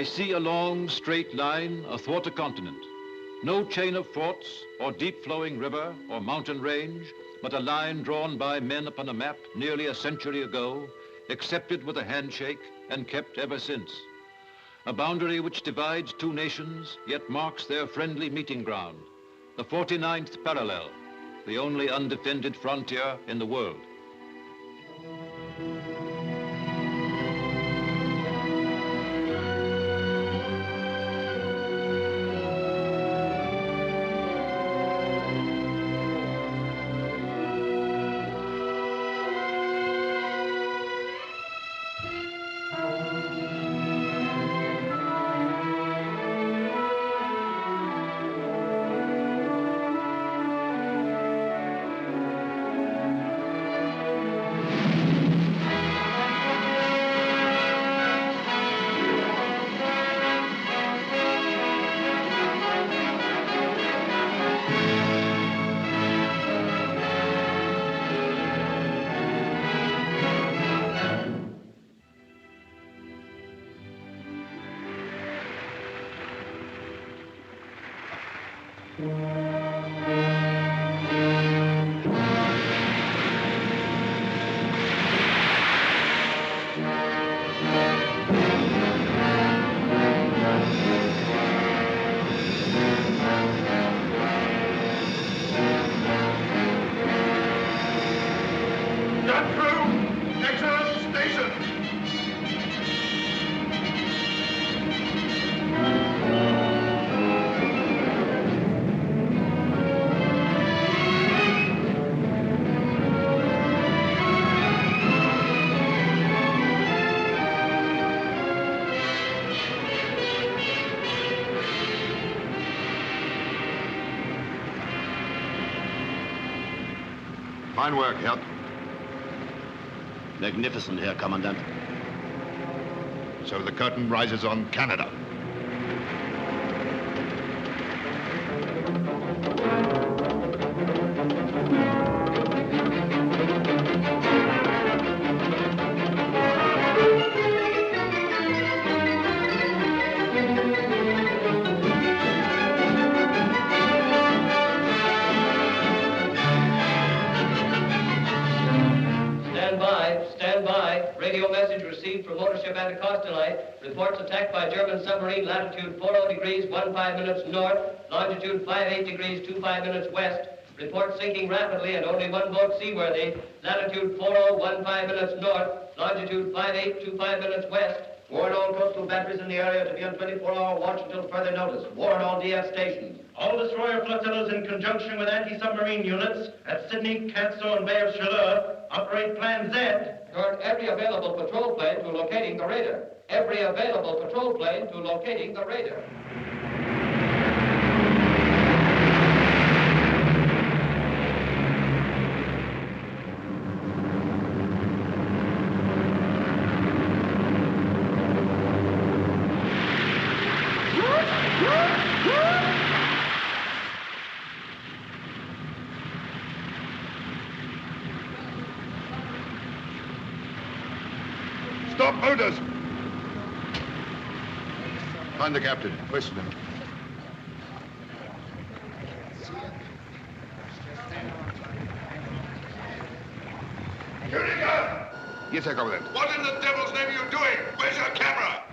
I see a long, straight line athwart a continent. No chain of forts or deep flowing river or mountain range, but a line drawn by men upon a map nearly a century ago, accepted with a handshake and kept ever since. A boundary which divides two nations, yet marks their friendly meeting ground. The 49th parallel, the only undefended frontier in the world. Fine work, Herr. Magnificent, Herr Kommandant. So the curtain rises on Canada. Stand by, stand by. radio message received from motor ship Anacostali. Reports attack by German submarine, latitude 40 degrees 15 minutes north, longitude 58 degrees 25 minutes west. Report sinking rapidly and only one boat seaworthy, latitude 4015 minutes north, longitude 5825 minutes west. Warn all coastal batteries in the area to be on 24-hour watch until further notice. Warn all DF stations. All destroyer flotillas in conjunction with anti-submarine units at Sydney, Canso, and Bay of Chaleur operate Plan Z. Turn every available patrol plane to locating the radar. Every available patrol plane to locating the radar. Stop motors! Find the captain. Question him. You take over then. What in the devil's name are you doing? Where's your camera?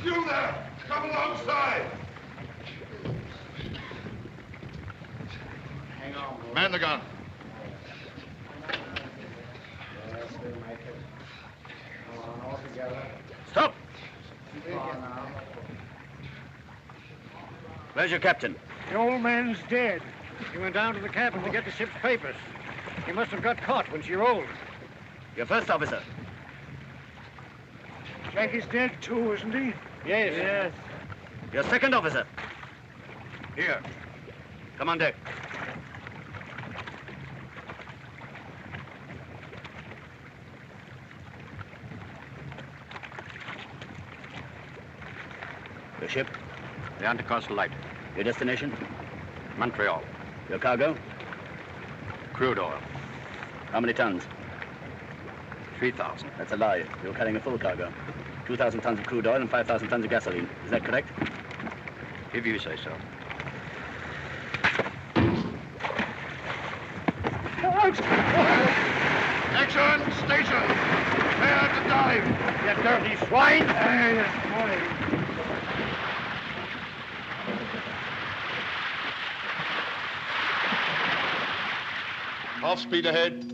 You there! Come alongside! Hang on. Man the gun. Stop! Where's your captain? The old man's dead. He went down to the cabin to get the ship's papers. He must have got caught when she rolled. Your first officer. Jack is dead, too, isn't he? Yes. Your second officer. Here. Come on deck. Your ship? The Anticoastal Light. Your destination? Montreal. Your cargo? Crude oil. How many tons? 3,000. That's a lie. You're carrying a full cargo. 2,000 tons of crude oil and 5,000 tons of gasoline. Is that correct? If you say so. Action! Station! Prepare to dive! You dirty swine! Half speed ahead.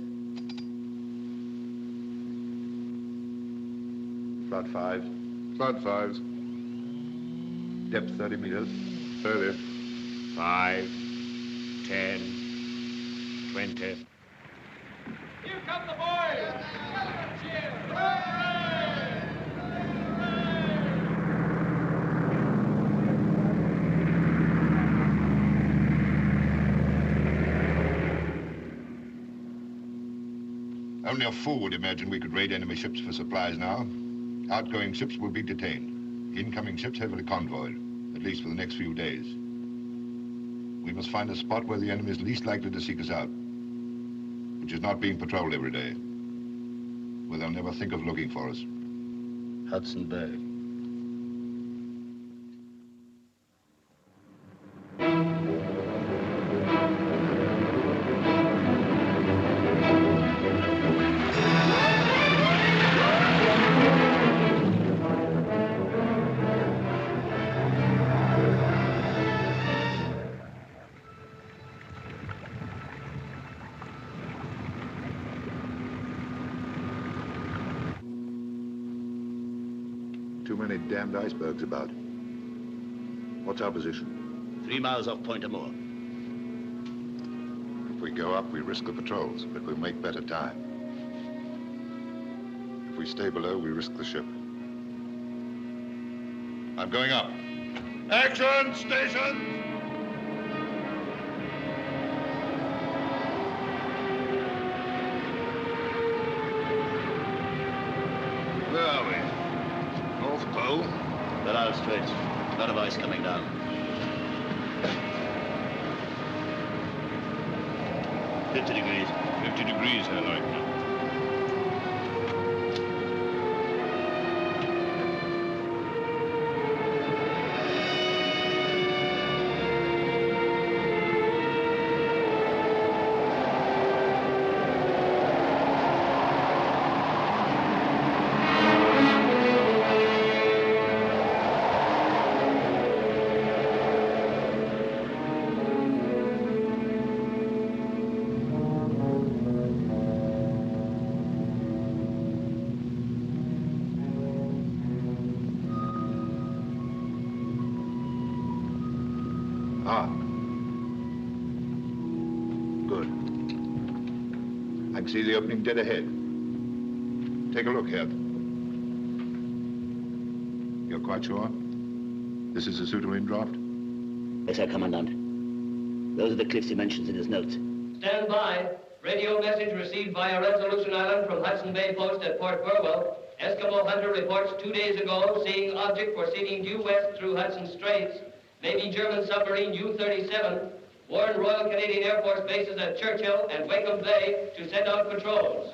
Flood 5. Flood 5s. Depth 30 meters. 30. 5. 10. 20. Here come the boys! Only a fool would imagine we could raid enemy ships for supplies now. Outgoing ships will be detained. Incoming ships heavily convoyed, at least for the next few days. We must find a spot where the enemy is least likely to seek us out, which is not being patrolled every day, where they'll never think of looking for us. Hudson Bay. Too many damned icebergs about. What's our position? 3 miles off Point Amour. If we go up, we risk the patrols, but we'll make better time. If we stay below, we risk the ship. I'm going up. Action! Station! Where are we? North Pole? Beryl Straits. A lot of ice coming down. $50 degrees. 50 degrees, I like. I can see the opening dead ahead. Take a look here. You're quite sure? This is a suitable indraft? Yes, sir, Commandant. Those are the cliffs he mentions in his notes. Stand by. Radio message received via Resolution Island from Hudson Bay Post at Port Burwell. Eskimo hunter reports 2 days ago seeing object proceeding due west through Hudson Straits. Maybe German submarine U-37. Warn Royal Canadian Air Force bases at Churchill and Wakeham Bay to send out patrols.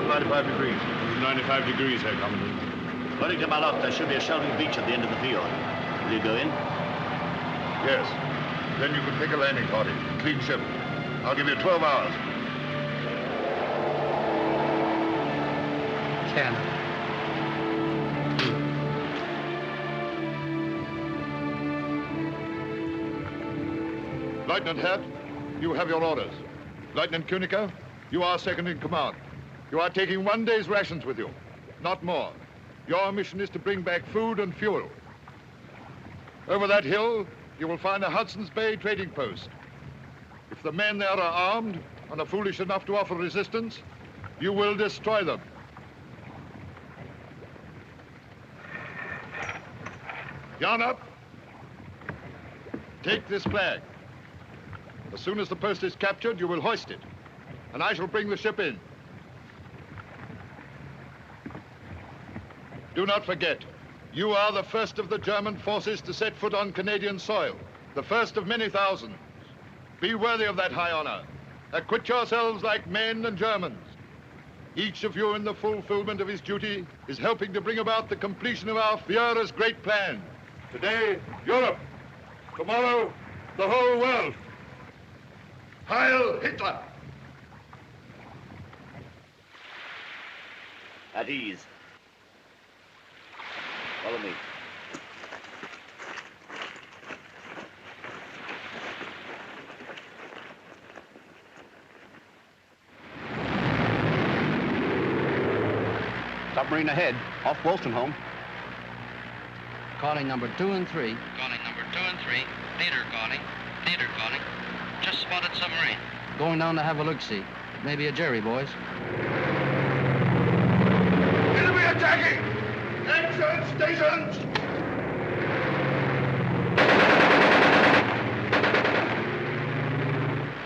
95 degrees. 95 degrees, Herr Commandant. According to my log, there should be a shelving beach at the end of the fiord. Will you go in? Yes. Then you can pick a landing party. Clean ship. I'll give you 12 hours. Canada. Lieutenant Hert, you have your orders. Lieutenant Kunica, you are second in command. You are taking 1 day's rations with you, not more. Your mission is to bring back food and fuel. Over that hill, you will find a Hudson's Bay trading post. If the men there are armed and are foolish enough to offer resistance, you will destroy them. Yarn up. Take this flag. As soon as the post is captured, you will hoist it, and I shall bring the ship in. Do not forget, you are the first of the German forces to set foot on Canadian soil, the first of many thousands. Be worthy of that high honor. Acquit yourselves like men and Germans. Each of you in the fulfillment of his duty is helping to bring about the completion of our Führer's great plan. Today, Europe. Tomorrow, the whole world. Heil Hitler! At ease. Follow me. Submarine ahead, off Wolstenholme. Calling number 2 and 3. Calling number 2 and 3. Leader calling. Leader calling. Just spotted submarine. Going down to have a look-see. Maybe a Jerry, boys. Enemy attacking! Action stations!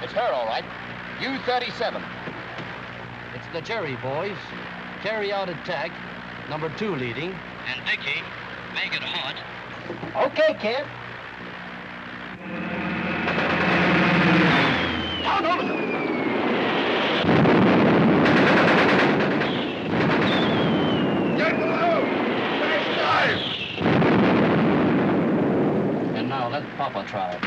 It's her, all right. U-37. It's the Jerry, boys. Carry out attack. Number 2 leading. And Dickie, make it hot. Okay, kid. Down over them! Get below! Next dive! And now let Papa try.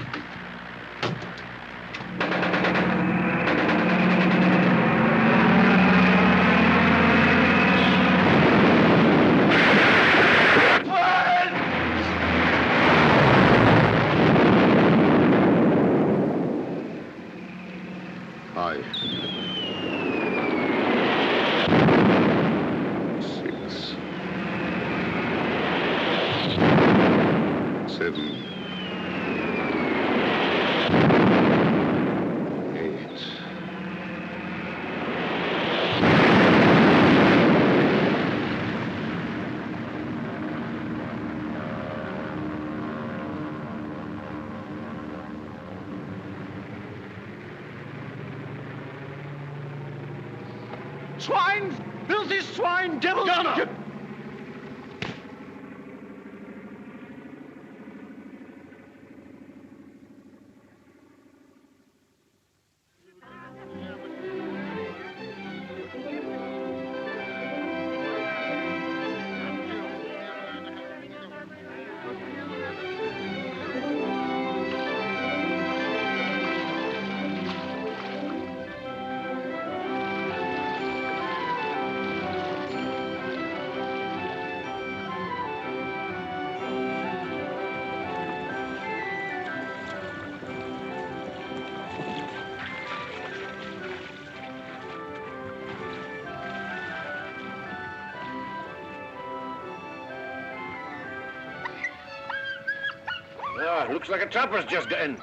Five. 6. 7. 8. 'Swine! Filthy swine! Devil! Gunner! looks like a trapper's just got in.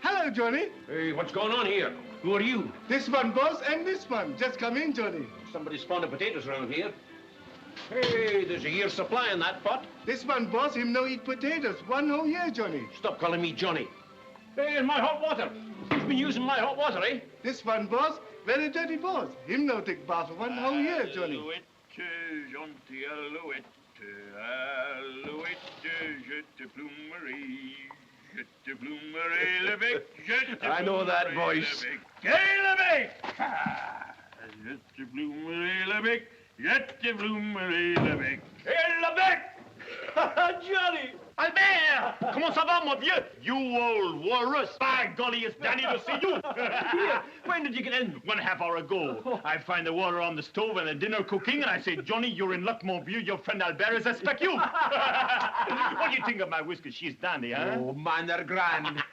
Hello, Johnny. Hey, what's going on here? Who are you? This one, boss, and this one. Just come in, Johnny. Somebody's spawned potatoes around here. Hey, there's a year's supply in that pot. This one, boss, him no eat potatoes. 1 whole year, Johnny. Stop calling me Johnny. Hey, and my hot water. Who's been using my hot water, eh? This one, boss, very dirty boss. Him no take bath for 1 whole year, Johnny. Alouette, gentil alouette, alouette, je te plumerai. Je te plumerai le bec, je te I know that plumerai voice. le bec. Quel le bec! Je te plumerai le bec, je te plumerai le bec. Et le bec! Johnny! Albert! Comment ça va, mon vieux? You old walrus! By golly, it's Danny to see you! Here, when did you get in? 1/2 hour ago. I find the water on the stove and the dinner cooking, and I say, Johnny, you're in luck, mon vieux. Your friend Albert is expect you. What do you think of my whiskey? She's dandy, huh? Oh, man, they're grand.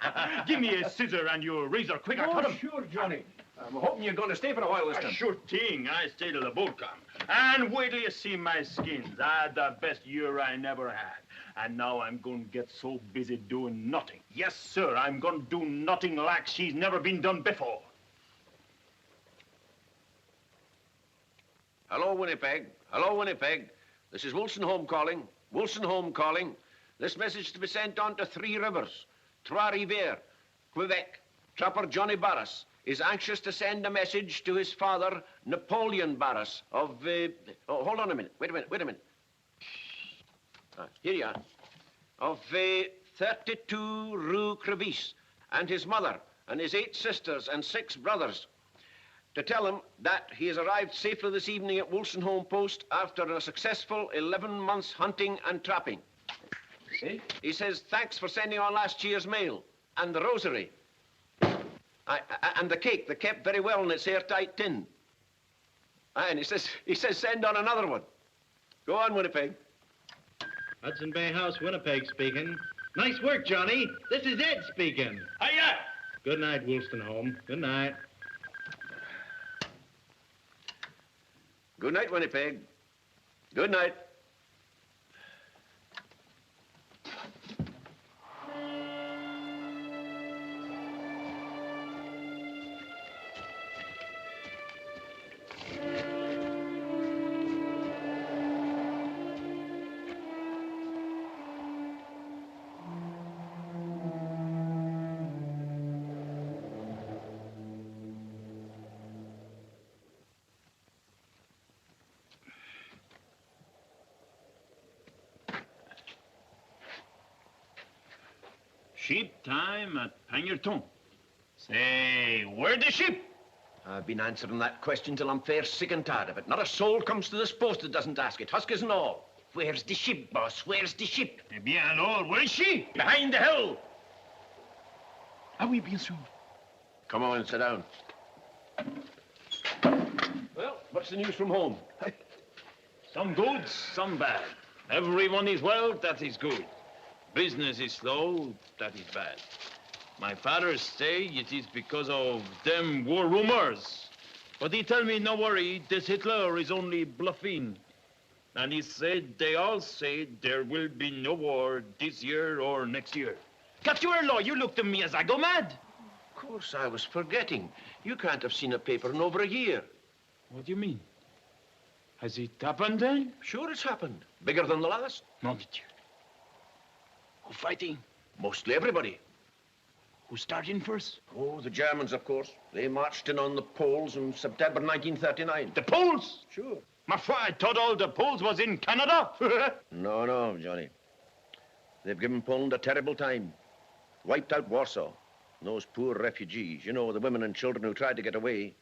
Give me a scissor and your razor quick. I cut 'em. Sure, Johnny. I'm hoping you're going to stay for a while this time. Sure thing. I stay till the boat comes. And wait till you see my skins. I had the best year I never had. And now I'm going to get so busy doing nothing. Yes, sir, I'm going to do nothing like she's never been done before. Hello, Winnipeg. Hello, Winnipeg. This is Wilson Home calling. Wilson Home calling. This message is to be sent on to 3 Rivers. Trois-Rivières, Quebec. Trapper Johnny Barras is anxious to send a message to his father, Napoleon Barras, of, oh, hold on a minute. Wait a minute. Here you are. Of 32 Rue Crevice, and his mother, and his 8 sisters and 6 brothers, to tell him that he has arrived safely this evening at Wilson Home Post after a successful 11 months hunting and trapping. See? He says, thanks for sending on last year's mail, and the rosary. And the cake, they kept very well in its airtight tin. And he says, send on another one. Go on, Winnipeg. Hudson Bay House, Winnipeg speaking. Nice work, Johnny. This is Ed speaking. Hiya! Good night, Woolston Home. Good night. Good night, Winnipeg. Good night. Sheep time at Pangerton. Say, where the sheep? I've been answering that question till I'm fair sick and tired of it. Not a soul comes to this post that doesn't ask it, huskers and all. Where's the ship, boss? Where's the ship? Eh bien alors, where is she? Behind the hill. Ah oui, bien sûr. Come on, sit down. Well, what's the news from home? Some good, some bad. Everyone is well, that is good. Business is slow, that is bad. My father say it is because of them war rumors. But he tell me, no worry, this Hitler is only bluffing. And he said, they all say there will be no war this year or next year. Catuerlo, you look to me as I go mad. Of course, I was forgetting. You can't have seen a paper in over a year. What do you mean? Has it happened then? Sure it's happened. Bigger than the last. Mon Dieu. Who fighting? Mostly everybody. Who's starting first? Oh, the Germans, of course. They marched in on the Poles in September 1939. The Poles? Sure. Ma foi, I thought all the Poles was in Canada. No, Johnny. They've given Poland a terrible time. Wiped out Warsaw. Those poor refugees, you know, the women and children who tried to get away.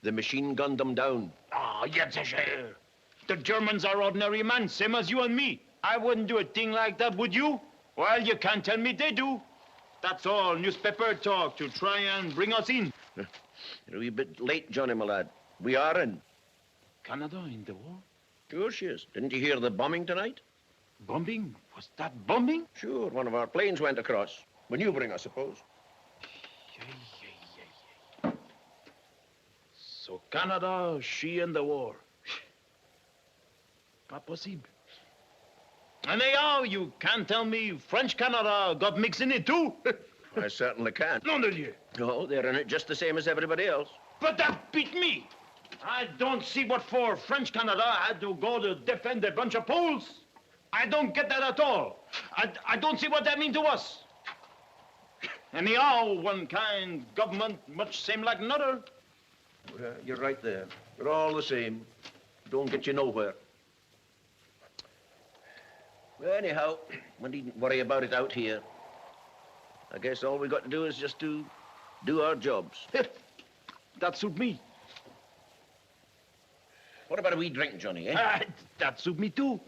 The machine gunned them down. Ah, yes, sir. The Germans are ordinary men, same as you and me. I wouldn't do a thing like that, would you? Well, you can't tell me they do. That's all newspaper talk to try and bring us in. You're a wee bit late, Johnny, my lad. We are in. Canada in the war? Sure she is. Didn't you hear the bombing tonight? Bombing? Was that bombing? Sure, one of our planes went across. Maneuvering, I suppose. So Canada, she in the war. Pas possible. And anyhow, you can't tell me French Canada got mixed in it too? I certainly can. Nom de Dieu. No, they're in it just the same as everybody else. But that beat me. I don't see what for French Canada had to go to defend a bunch of Poles. I don't get that at all. I don't see what that means to us. Anyhow, one kind government much same like another. Well, you're right there. They're all the same. Don't get you nowhere. Well, anyhow, we needn't worry about it out here. I guess all we got to do is just to do our jobs. That suit me. What about a wee drink, Johnny, eh? That suit me too.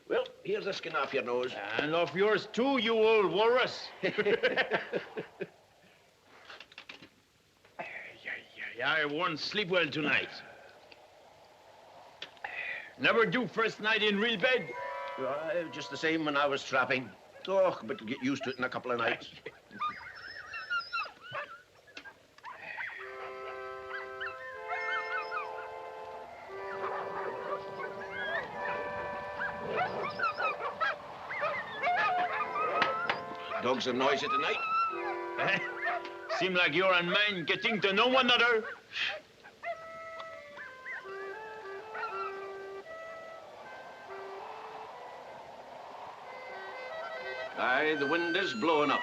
Well, here's a skin off your nose. And off yours too, you old walrus. I won't sleep well tonight. Never do first night in real bed. Just the same when I was trapping. Oh, but get used to it in a couple of nights. Dogs are noisy tonight. Seem like you're and mine getting to know one another. Aye, the wind is blowing up.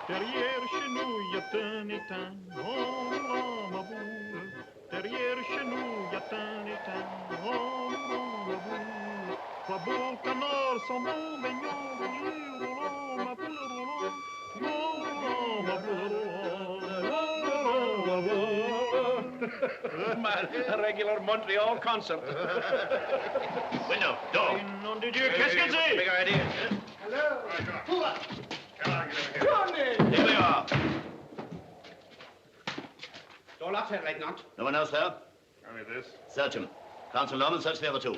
Derrière chez nous, y a un étang. Oh, ma boule. Derrière chez nous, y a un étang. Oh, ma boule. Trois beaux canards sont bons baignons. Oh, ma boule, oh, ma boule. Man, a regular Montreal concert. Window, door. Nom de Dieu, qu'est-ce que c'est? Big idea. Hello. Who are? Johnny! Here we are. Door locked, Herr Leutnant. No one else there? Only this. Search him. Council Norman, search the other two.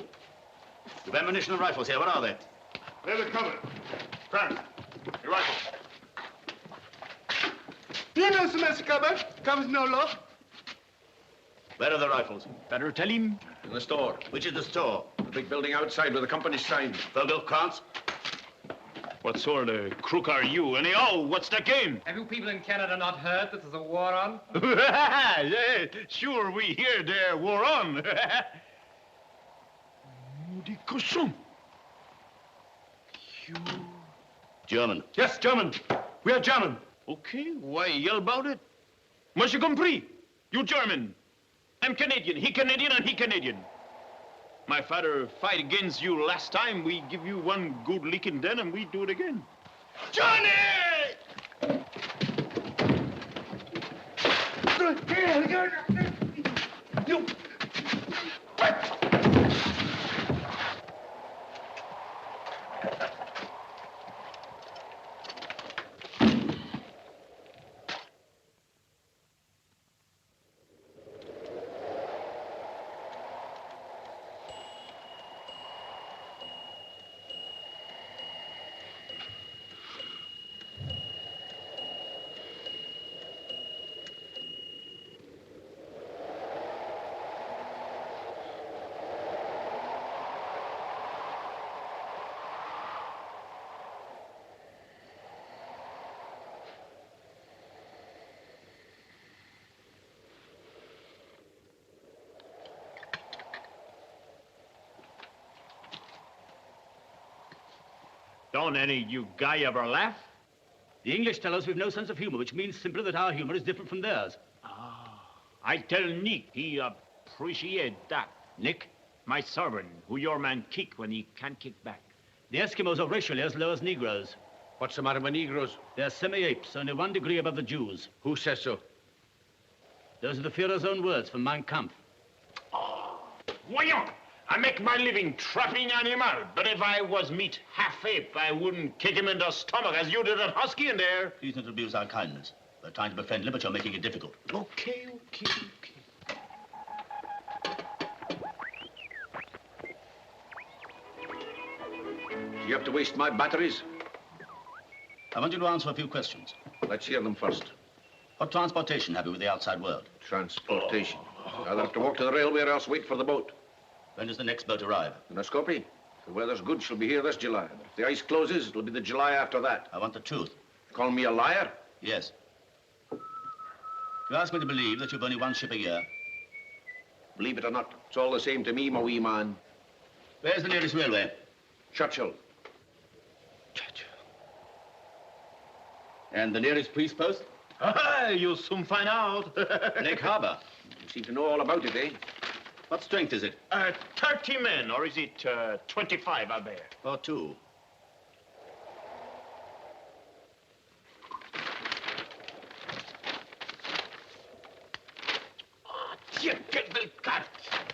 You've ammunition and rifles here. What are they? Where's it coming? Frank, your rifle. You know, Mr. Cupboard. Cupboard's no lock. Where are the rifles? Better tell him. In the store. Which is the store? The big building outside with the company's sign. Vogel, Krantz? What sort of crook are you? Anyhow, what's the game? Have you people in Canada not heard that there's a war on? Yeah, sure, we hear there war on. Maudit cochon. You... German. Yes, German. We are German. Okay, why yell about it? Moi, j'ai compris. You German. I'm Canadian. He Canadian and he Canadian. My father fight against you last time. We give you one good licking then and we do it again. Johnny! You... Don't any you guy ever laugh? The English tell us we've no sense of humor, which means simply that our humor is different from theirs. I tell Nick he appreciate that. Nick? My servant, who your man kick when he can't kick back. The Eskimos are racially as low as Negroes. What's the matter with Negroes? They're semi-apes, only 1 degree above the Jews. Who says so? Those are the Führer's own words from Mein Kampf. Voyons! I make my living trapping animal, but if I was meat half ape, I wouldn't kick him in the stomach as you did that husky in there. Please don't abuse our kindness. We're trying to be friendly, but you're making it difficult. Okay. You have to waste my batteries? I want you to answer a few questions. Let's hear them first. What transportation have you with the outside world? Transportation. Either have to walk to the railway or else wait for the boat. When does the next boat arrive? In a Skopje. If the weather's good, she'll be here this July. If the ice closes, it'll be the July after that. I want the truth. Call me a liar? Yes. You ask me to believe that you've only 1 ship a year? Believe it or not, it's all the same to me, my wee man. Where's the nearest railway? Churchill. And the nearest police post? You'll soon find out. Lake Harbor. You seem to know all about it, eh? What strength is it? 30 men, or is it 25, Albert? Or 2.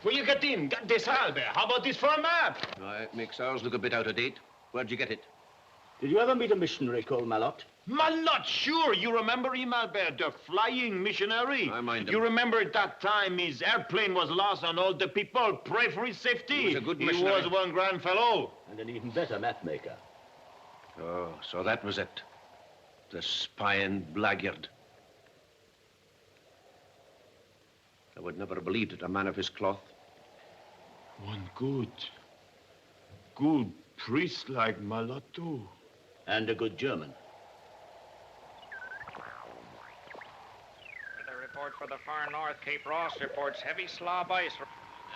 Will you get in? Get this, Albert. How about this for a map? It makes ours look a bit out of date. Where'd you get it? Did you ever meet a missionary called Malot? Malot, sure. You remember him, Albert, the flying missionary? I mind him. You remember at that time his airplane was lost and all the people pray for his safety. He was a good He missionary. was one grand fellow. And an even better map maker. Oh, so that was it. The spying blackguard. I would never have believed it, a man of his cloth. One good priest like Malot, too. And a good German. The report for the far north, Cape Ross reports heavy slob ice.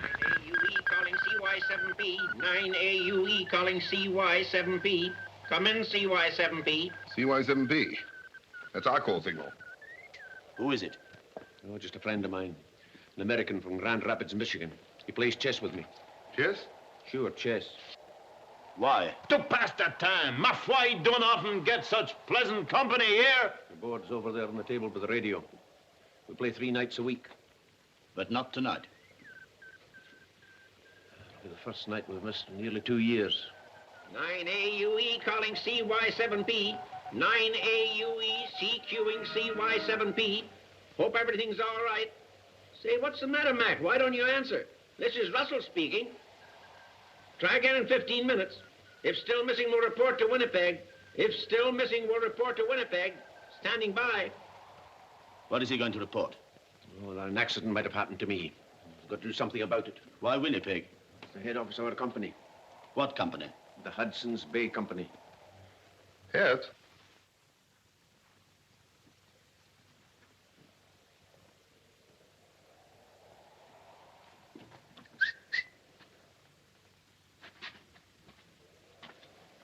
9AUE calling CY7P. 9AUE calling CY7P. Come in, CY7P. CY7B. That's our call signal. Who is it? Oh, just a friend of mine. An American from Grand Rapids, Michigan. He plays chess with me. Chess? Sure, chess. Why? To pass the time. Ma foi, you don't often get such pleasant company here. The board's over there on the table by the radio. We play 3 nights a week. But not tonight. It'll be the first night we've missed in nearly 2 years. 9AUE calling CY7P. 9AUE CQing CY7P. Hope everything's all right. Say, what's the matter, Mac? Why don't you answer? This is Russell speaking. Try again in 15 minutes. If still missing, we'll report to Winnipeg. If still missing, we'll report to Winnipeg. Standing by. What is he going to report? Oh, an accident might have happened to me. We've got to do something about it. Why Winnipeg? It's the head office of our company. What company? The Hudson's Bay Company. Yes.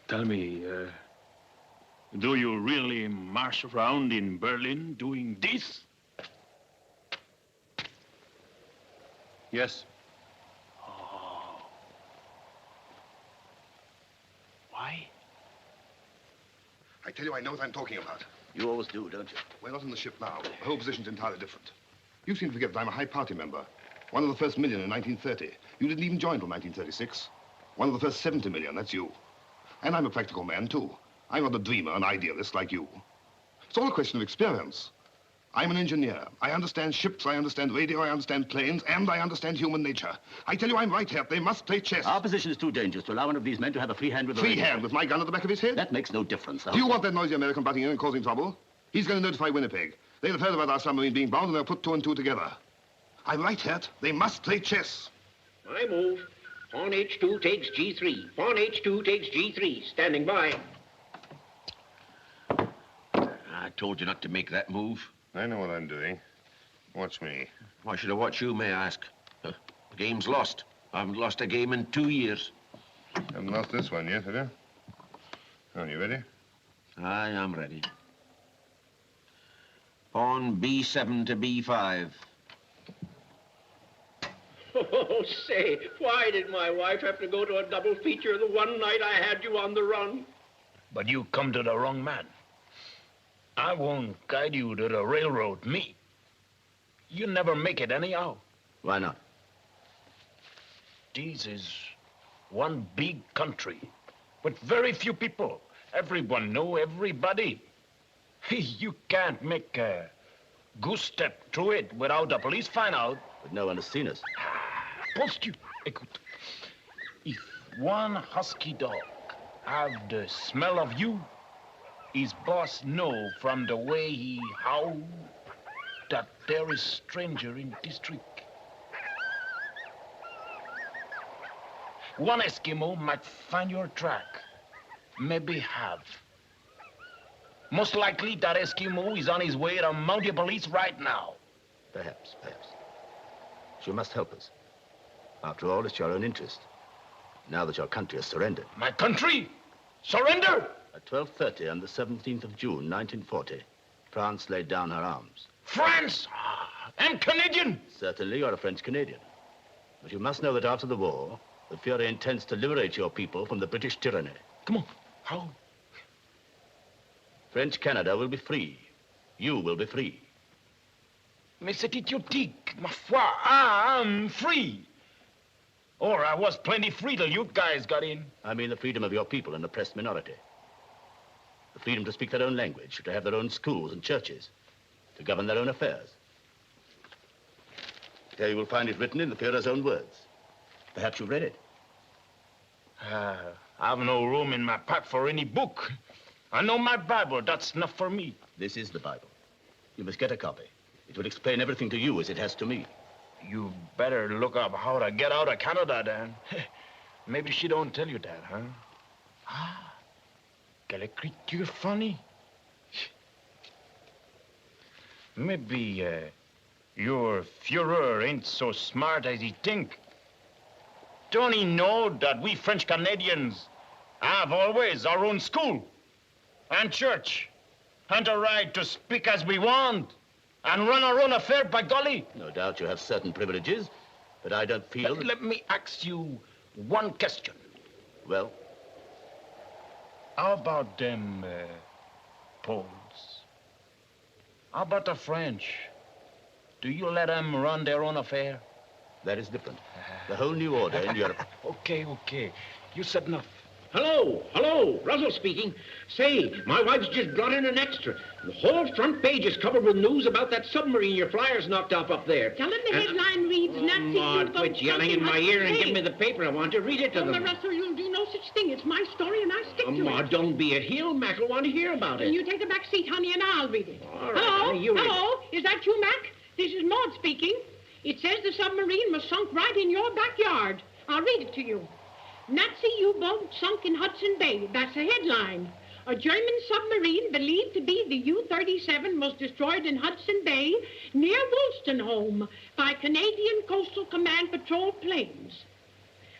Tell me, do you really march around in Berlin doing this? Yes. Oh. Why? I tell you, I know what I'm talking about. You always do, don't you? We're not in the ship now. The whole position's entirely different. You seem to forget that I'm a high party member. One of the first million in 1930. You didn't even join till 1936. One of the first 70 million, that's you. And I'm a practical man, too. I'm not a dreamer, an idealist like you. It's all a question of experience. I'm an engineer. I understand ships, I understand radio, I understand planes, and I understand human nature. I tell you, I'm right here. They must play chess. Our position is too dangerous to allow one of these men to have a free hand with a Free radio. hand with my gun at the back of his head? That makes no difference, though. Do you want that noisy American butting in and causing trouble? He's going to notify Winnipeg. They'll have heard about our submarine being bound, and they'll put 2 and 2 together. I'm right, Hert. They must play chess. My move. Pawn H2 takes G3. Pawn H2 takes G3. Standing by. I told you not to make that move. I know what I'm doing. Watch me. Why should I watch you, may I ask? The game's lost. I haven't lost a game in 2 years. Haven't lost this one yet, have you? Are you ready? I am ready. Pawn B7 to B5. Oh, say, why did my wife have to go to a double feature the one night I had you on the run? But you come to the wrong man. I won't guide you to the railroad, me. You never make it anyhow. Why not? This is one big country with very few people. Everyone know everybody. You can't make a goose step through it without the police find out. But no one has seen us. Post you. Écoute. If one husky dog have the smell of you, his boss know from the way he howl that there is stranger in the district. One Eskimo might find your track. Maybe have. Most likely that Eskimo is on his way to Mountie Police right now. Perhaps. But you must help us. After all, it's your own interest. Now that your country has surrendered. My country? Surrender? At 12:30 on the 17th of June, 1940, France laid down her arms. France? I'm Canadian. Certainly, you're a French-Canadian. But you must know that after the war, the Fuhrer intends to liberate your people from the British tyranny. Come on. How? French Canada will be free. You will be free. Mais c'est idiotique. Ma foi, I'm free. Or I was plenty free till you guys got in. I mean the freedom of your people and oppressed minority. The freedom to speak their own language, to have their own schools and churches, to govern their own affairs. Here you will find it written in the Führer's own words. Perhaps you've read it. I've no room in my pack for any book. I know my Bible. That's enough for me. This is the Bible. You must get a copy. It will explain everything to you as it has to me. You better look up how to get out of Canada, Dan. Maybe she don't tell you that, huh? Ah, quelle écriture funny. Maybe your Führer ain't so smart as he think. Don't he know that we French Canadians have always our own school and church and a right to speak as we want and run our own affair, by golly? No doubt you have certain privileges, but I don't feel... Let me ask you one question. Well? How about them Poles? How about the French? Do you let them run their own affair? That is different. The whole new order in Europe... Okay. You said enough. Hello, Russell speaking. Say, my wife's just brought in an extra. The whole front page is covered with news about that submarine your flyers knocked off up there. Tell him the headline reads, Nazi Maud, quit yelling in my ear and give me the paper. I want to read it to them. Russell, you'll do no such thing. It's my story, and I stick to it. Maud, don't be a heel, Mac. I want to hear about it. Then you take the back seat, honey, and I'll read it. All right, Hello? Is that you, Mac? This is Maud speaking. It says the submarine was sunk right in your backyard. I'll read it to you. Nazi U-boat sunk in Hudson Bay. That's a headline. A German submarine believed to be the U-37 was destroyed in Hudson Bay near Wolstenholme by Canadian Coastal Command patrol planes.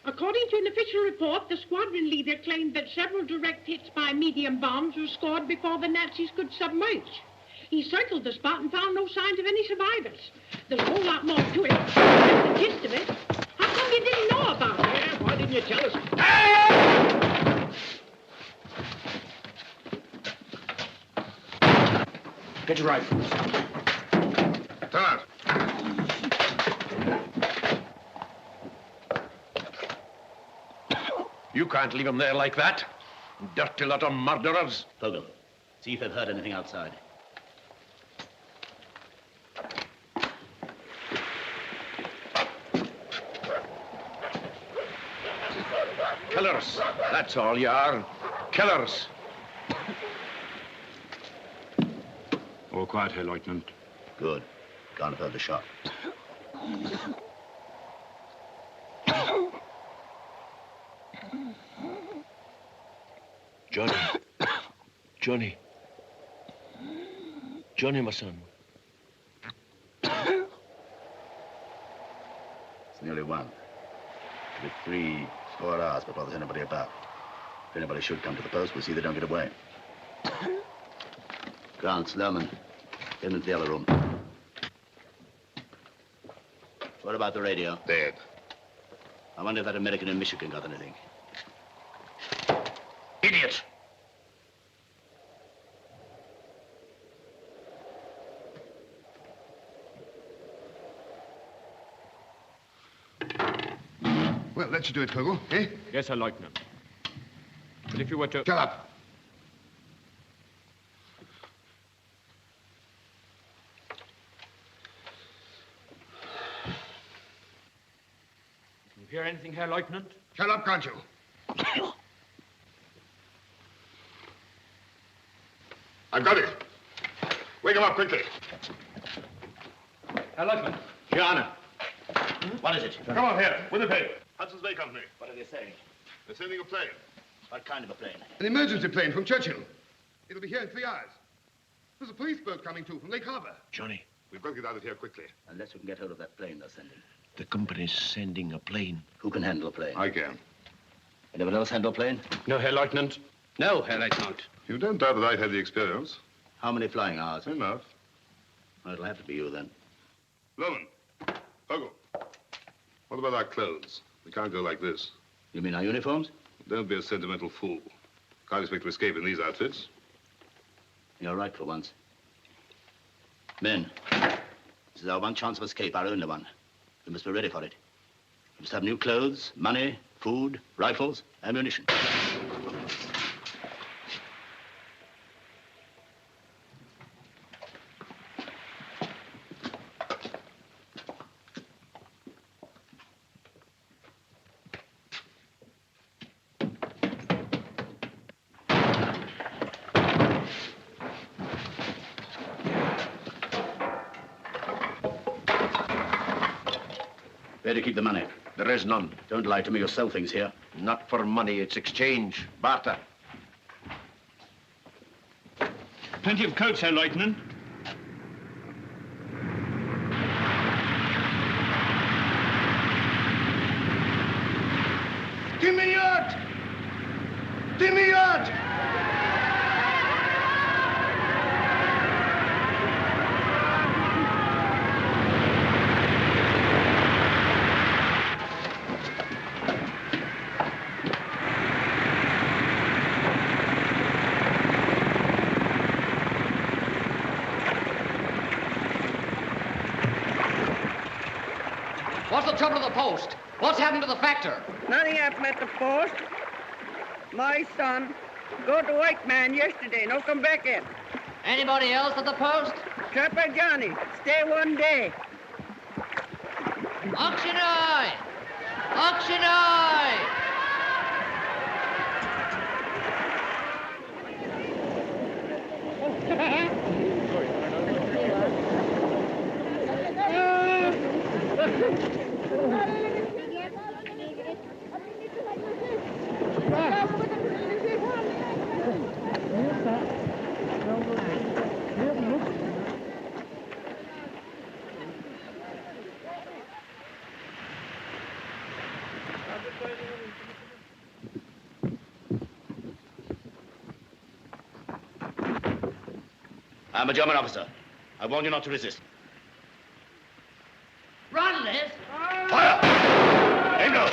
According to an official report, the squadron leader claimed that several direct hits by medium bombs were scored before the Nazis could submerge. He circled the spot and found no signs of any survivors. There's a whole lot more to it. That's the gist of it. How come you didn't know about it? Yeah, why didn't you tell us? Get your rifles. Turn out. You can't leave them there like that. Dirty lot of murderers. Fogel, see if they've heard anything outside. Killers. That's all you are. Killers. All quiet here, Lieutenant. Good. Can't have heard the shot. Johnny, my son. It's nearly 1. With 3-4 hours before there's anybody about. If anybody should come to the post, we'll see they don't get away. Grant, Sloman, Get into the other room. What about the radio? Dead. I wonder if that American in Michigan got anything. Idiot! Well, that should do it, Vogel, eh? Yes, Herr Leutnant. But if you were to... Shut up. You hear anything, Herr Leutnant? Shut up, can't you? I've got it. Wake him up quickly. Herr Leutnant. Your Honor. What is it? Come on here, with the pay. Hudson's Bay Company. What are they saying? They're sending a plane. What kind of a plane? An emergency plane from Churchill. It'll be here in 3 hours. There's a police boat coming too from Lake Harbor. Johnny. We've got to get out of here quickly. Unless we can get hold of that plane they're sending. The company's sending a plane. Who can handle a plane? I can. Anyone else handle a plane? No, Herr Leutnant. No, Herr Leutnant. You don't doubt that I've had the experience. How many flying hours? Enough. Well, it'll have to be you then. Loman. Vogel. What about our clothes? We can't go like this. You mean our uniforms? Don't be a sentimental fool. Can't expect to escape in these outfits. You're right for once. Men, this is our one chance of escape, our only one. We must be ready for it. We must have new clothes, money, food, rifles, ammunition. Where do you keep the money? There is none. Don't lie to me. You'll sell things here. Not for money. It's exchange. Barter. Plenty of coats, Herr Leutnant. Give me yacht! Give me yacht! What's the trouble at the post? What's happened to the factor? Nothing happened at the post. My son go to white man yesterday, no come back yet. Anybody else at the post? Trapper Johnny, stay 1 day. Auction eye! Auction eye! I'm a German officer. I warn you not to resist. Run, Liz! Fire! Bingo!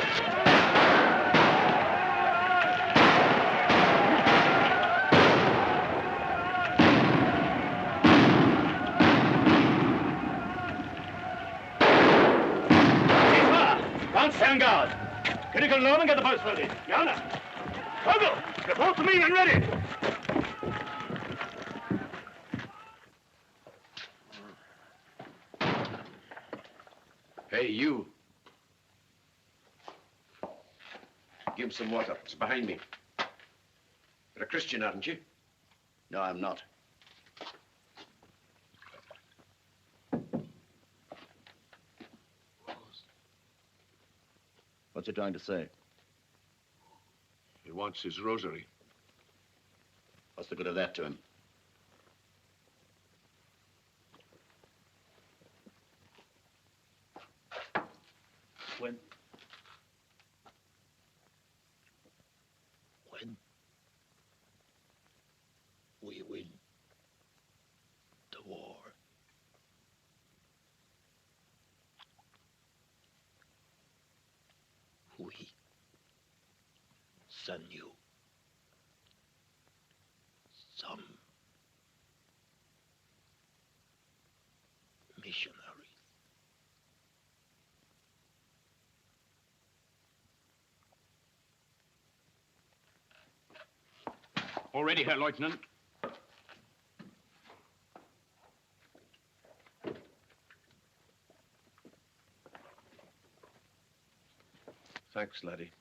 Don't stand guard. Critical Norman, get the boats loaded. Yonder. Vogel, report to me and ready. Hey, you. Give him some water. It's behind me. You're a Christian, aren't you? No, I'm not. What's he trying to say? He wants his rosary. What's the good of that to him? When we win the war, we send you some missionaries. Already, Herr Lieutenant. Thanks, laddie.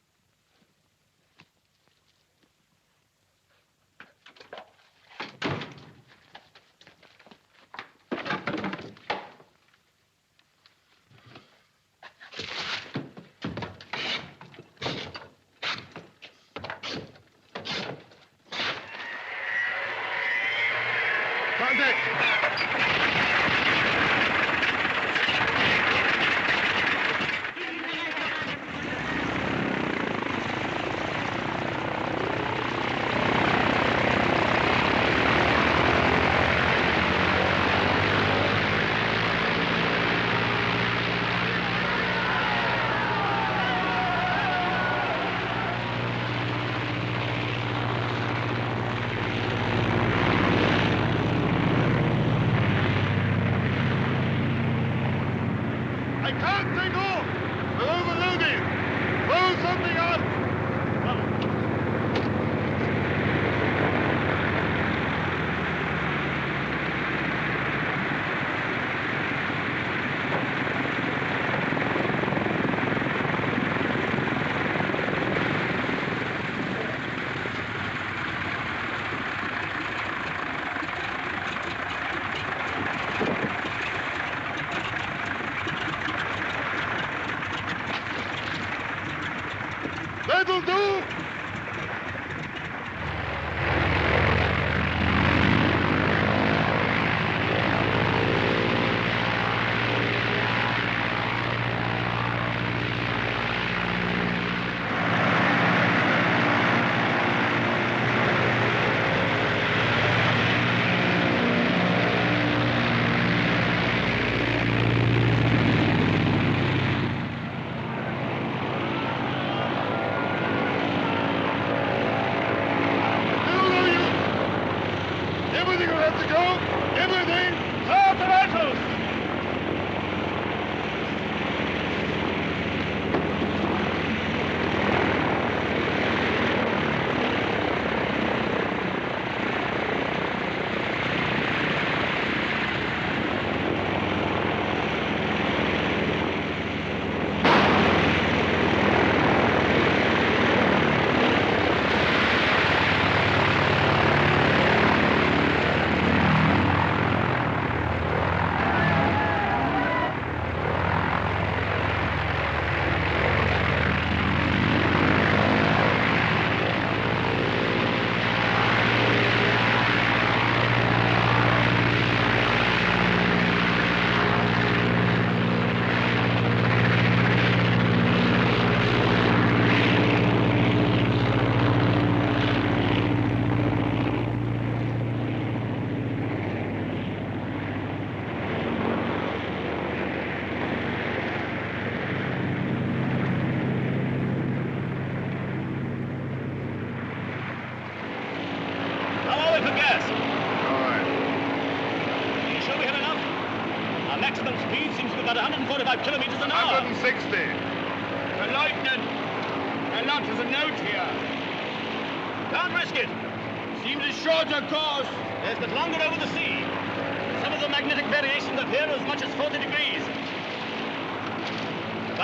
That'll do!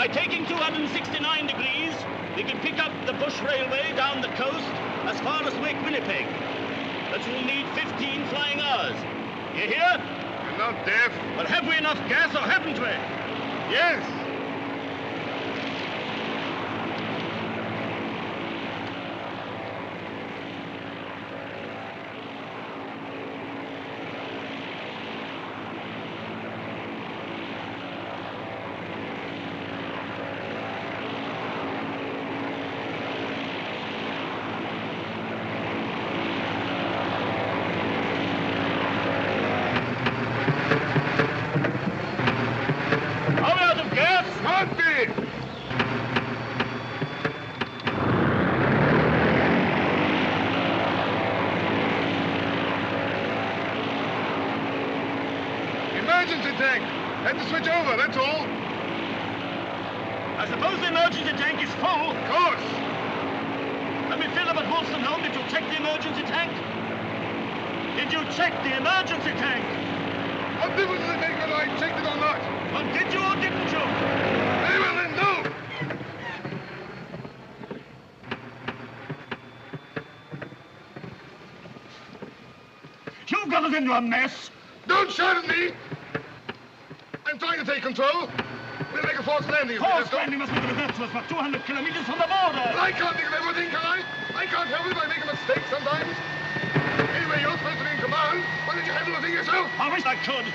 By taking 269 degrees, we can pick up the bush railway down the coast as far as Wake Winnipeg. But we'll need 15 flying hours. You hear? You're not deaf. But have we enough gas or haven't we? Yes. Are we out of gas? tank. Had to switch over, that's all. I suppose the emergency tank is full. Of course. Let me fill up at Wolstenholme. Did you check the emergency tank? Did you check the emergency tank? What difference does it make whether I checked it or not? Well, did you or didn't you? Very well then, no. You've got us into a mess. Don't shout at me. I'm trying to take control. We'll make a forced landing. Forced landing must be the reverse to us, but 200 kilometers from the border. Well, I can't think of everything, can I? I can't help it if I make a mistake sometimes. Anyway, you're supposed to be in command. Why didn't you handle the thing yourself? I wish I could.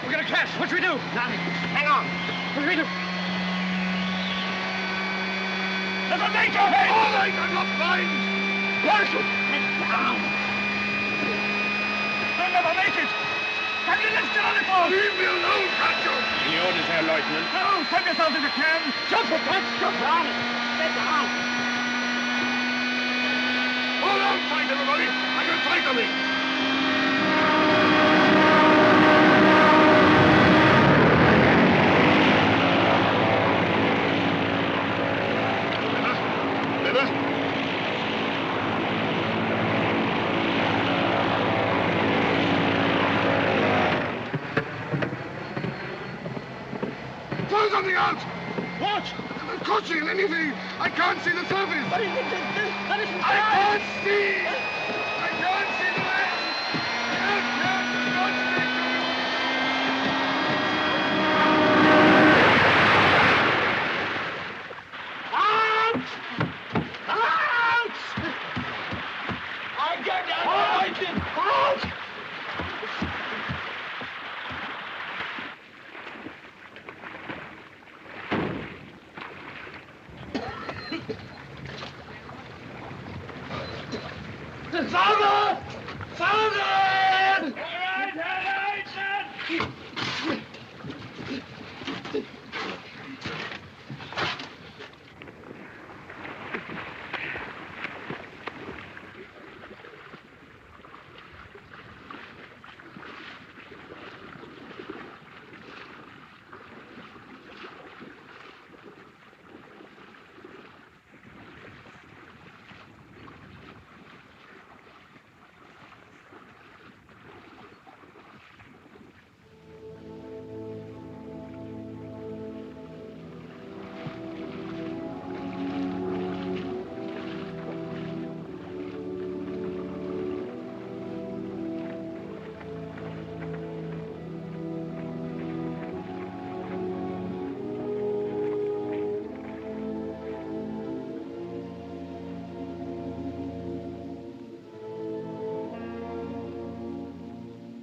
We're gonna crash. What should we do? Nothing. Hang on. What should we do? There's a mate ahead! All right, I'm not blind. Parachute! Down! They'll never make it! Can you lift it on the floor? Leave me alone, can't you? Any orders, Herr Lieutenant? No, save yourself if you can. Jump for that! Jump down! Get down! Hold on tight, everybody. I'm going to fight on me. Throw something out! What? The cushion, anything! I can't see the surface! What is it? That isn't I can't see! I can't see the land! Out! Out! I get out! Out! Father! Father! All right,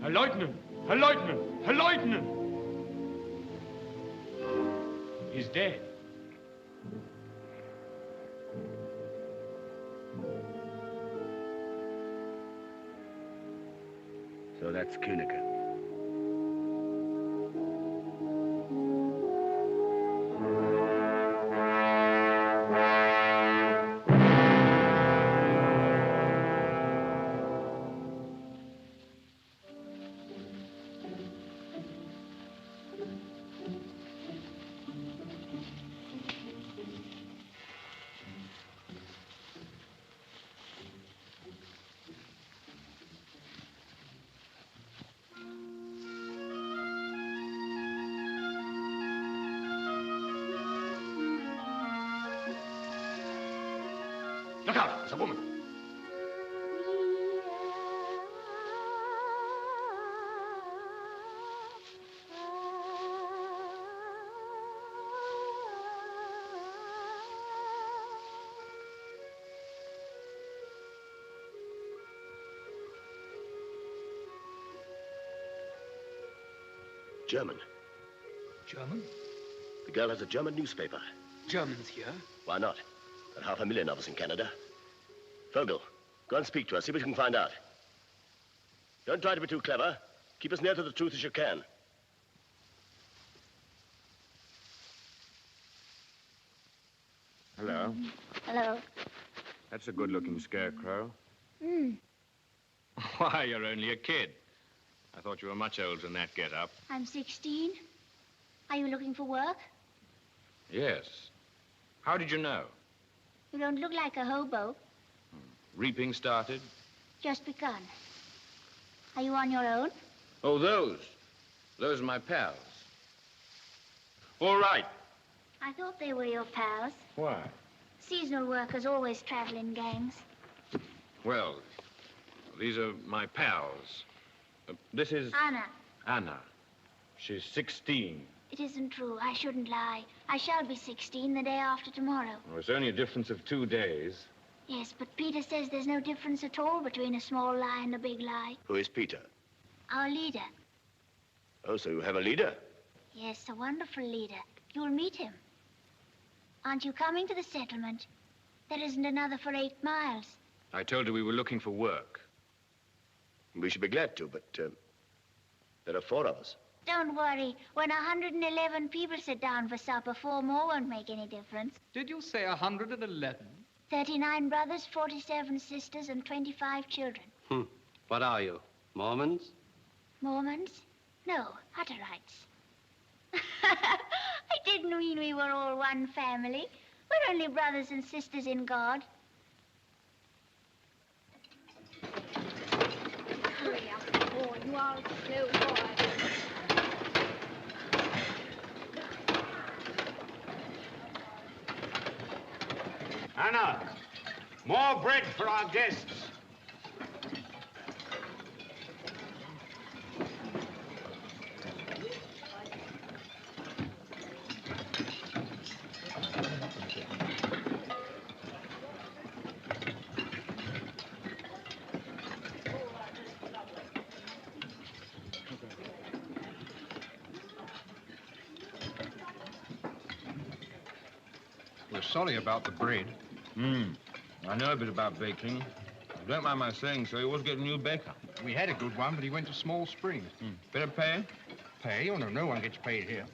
Herr Leutnant! Herr Leutnant! Herr Leutnant! He's dead. So that's Kühneke. Look out, there's a woman. German. German? The girl has a German newspaper. Germans here? Why not? There are 500,000 of us in Canada. Vogel, go and speak to her. See what you can find out. Don't try to be too clever. Keep as near to the truth as you can. Hello. Hello. That's a good-looking scarecrow. Hmm. Why, you're only a kid. I thought you were much older than that get-up. I'm 16. Are you looking for work? Yes. How did you know? You don't look like a hobo. Reaping started? Just begun. Are you on your own? Oh, those. Those are my pals. All right. I thought they were your pals. Why? Seasonal workers always travel in gangs. Well, these are my pals. This is... Anna. Anna. She's 16. It isn't true. I shouldn't lie. I shall be 16 the day after tomorrow. Well, it's only a difference of 2 days. Yes, but Peter says there's no difference at all between a small lie and a big lie. Who is Peter? Our leader. Oh, so you have a leader? Yes, a wonderful leader. You'll meet him. Aren't you coming to the settlement? There isn't another for 8 miles. I told her we were looking for work. We should be glad to, but there are 4 of us. Don't worry. When 111 people sit down for supper, 4 more won't make any difference. Did you say 111? 39 brothers, 47 sisters, and 25 children. What are you, Mormons? Mormons? No, Hutterites. I didn't mean we were all one family. We're only brothers and sisters in God. Hurry up, boy. You are a slow boy. Anna, more bread for our guests. We're sorry about the bread. I know a bit about baking. Don't mind my saying so, he was getting a new baker. We had a good one, but he went to Small Springs. Better pay? Pay? Oh, no one gets paid here.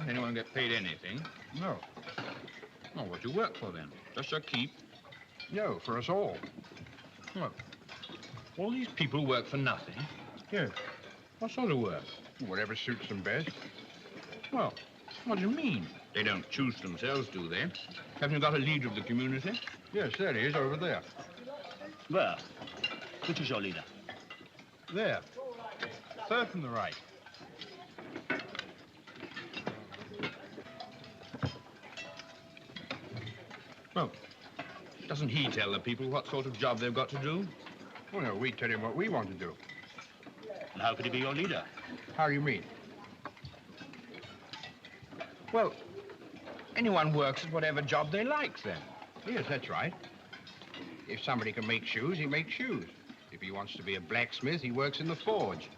Anyone get paid anything? No. Well, what do you work for then? Just your keep? No, for us all. What? All these people work for nothing? Yes. What sort of work? Whatever suits them best. Well, what do you mean? They don't choose themselves, do they? Haven't you got a leader of the community? Yes, there he is, over there. Where? Which is your leader? There. Third from the right. Well, doesn't he tell the people what sort of job they've got to do? Well, no, we tell him what we want to do. And how could he be your leader? How do you mean? Well, anyone works at whatever job they like, then. Yes, that's right. If somebody can make shoes, he makes shoes. If he wants to be a blacksmith, he works in the forge.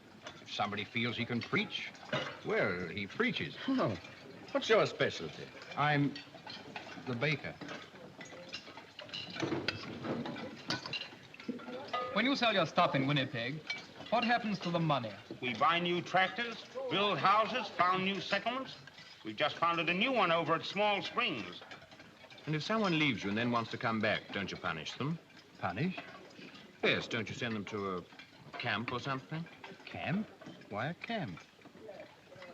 If somebody feels he can preach, well, he preaches. Oh, what's your specialty? I'm the baker. When you sell your stuff in Winnipeg, what happens to the money? We buy new tractors, build houses, found new settlements. We've just founded a new one over at Small Springs. And if someone leaves you and then wants to come back, don't you punish them? Punish? Yes, don't you send them to a camp or something? Camp? Why a camp?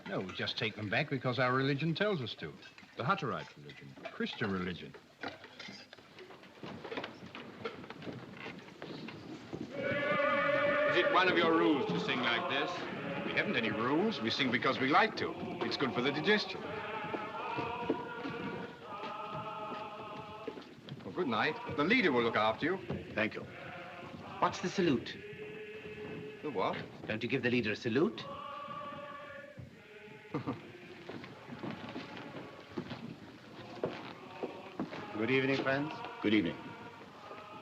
No, we just take them back because our religion tells us to. The Hutterite religion. Christian religion. Is it one of your rules to sing like this? We haven't any rules. We sing because we like to. It's good for the digestion. Well, good night. The leader will look after you. Thank you. What's the salute? The what? Don't you give the leader a salute? Good evening, friends. Good evening.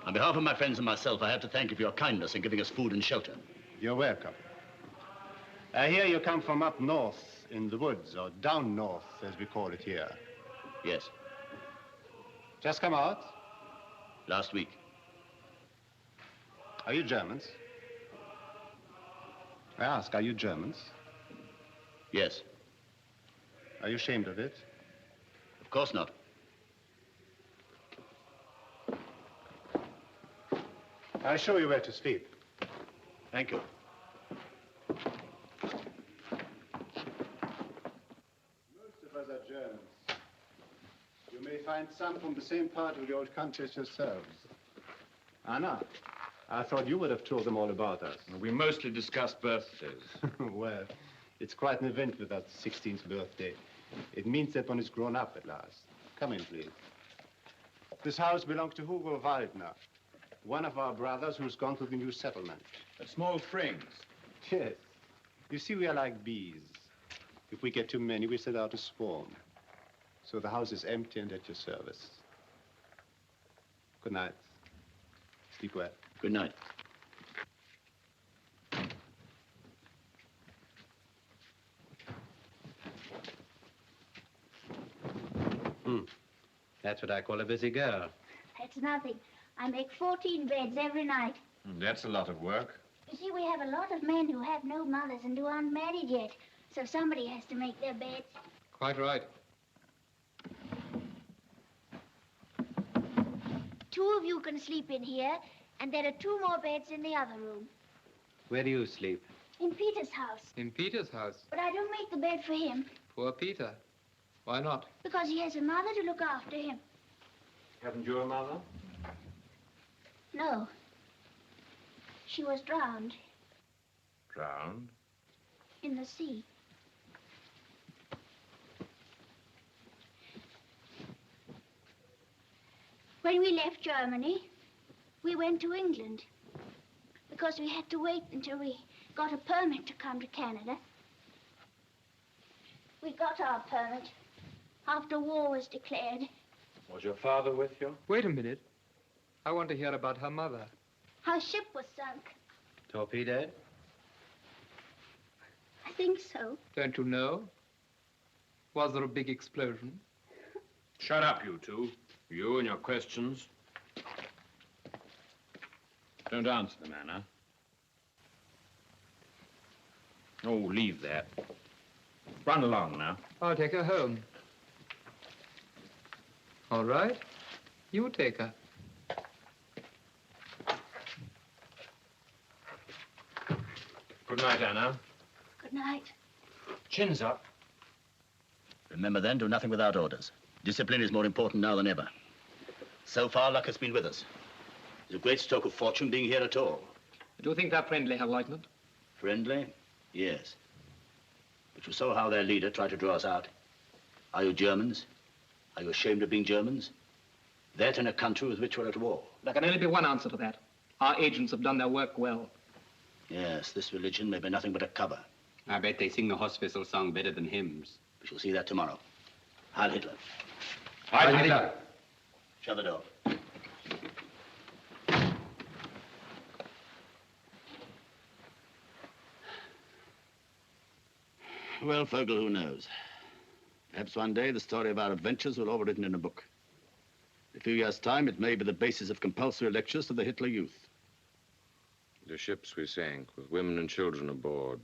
On behalf of my friends and myself, I have to thank you for your kindness in giving us food and shelter. You're welcome. I hear you come from up north in the woods, or down north, as we call it here. Yes. Just come out? Last week. Are you Germans? I ask, are you Germans? Yes. Are you ashamed of it? Of course not. I'll show you where to sleep. Thank you. are Germans. You may find some from the same part of the old country as yourselves. Anna, I thought you would have told them all about us. We mostly discussed birthdays. Well, it's quite an event with our 16th birthday. It means that one is grown up at last. Come in, please. This house belongs to Hugo Waldner, one of our brothers who's gone to the new settlement. At Small Springs. Yes. You see, we are like bees. If we get too many, we set out to swarm. So the house is empty and at your service. Good night. Sleep well. Good night. That's what I call a busy girl. That's nothing. I make 14 beds every night. That's a lot of work. You see, we have a lot of men who have no mothers and who aren't married yet. So somebody has to make their beds. Quite right. 2 of you can sleep in here, and there are 2 more beds in the other room. Where do you sleep? In Peter's house. In Peter's house. But I don't make the bed for him, Poor Peter. Why not? because he has a mother to look after him. Haven't you a mother? No. She was drowned Drowned? in the sea. When we left Germany, we went to England because we had to wait until we got a permit to come to Canada. We got our permit after war was declared. Was your father with you? Wait a minute. I want to hear about her mother. Our ship was sunk. Torpedoed? I think so. Don't you know? Was there a big explosion? Shut up, you two. You and your questions. Don't answer them, Anna. Oh, leave that. Run along now. I'll take her home. All right. You take her. Good night, Anna. Good night. Chin's up. Remember then, do nothing without orders. Discipline is more important now than ever. So far, luck has been with us. It's a great stroke of fortune being here at all. Do you think they're friendly, Herr Lieutenant? Friendly? Yes. But you saw how their leader tried to draw us out. Are you Germans? Are you ashamed of being Germans? That in a country with which we're at war. There can only be one answer to that. Our agents have done their work well. Yes, this religion may be nothing but a cover. I bet they sing the Hospital song better than hymns. We shall see that tomorrow. Heil Hitler. Heil Hitler. Shut the door. Well, Vogel, who knows? Perhaps one day the story of our adventures will all be written in a book. In a few years' time, it may be the basis of compulsory lectures to the Hitler Youth. The ships we sank with women and children aboard.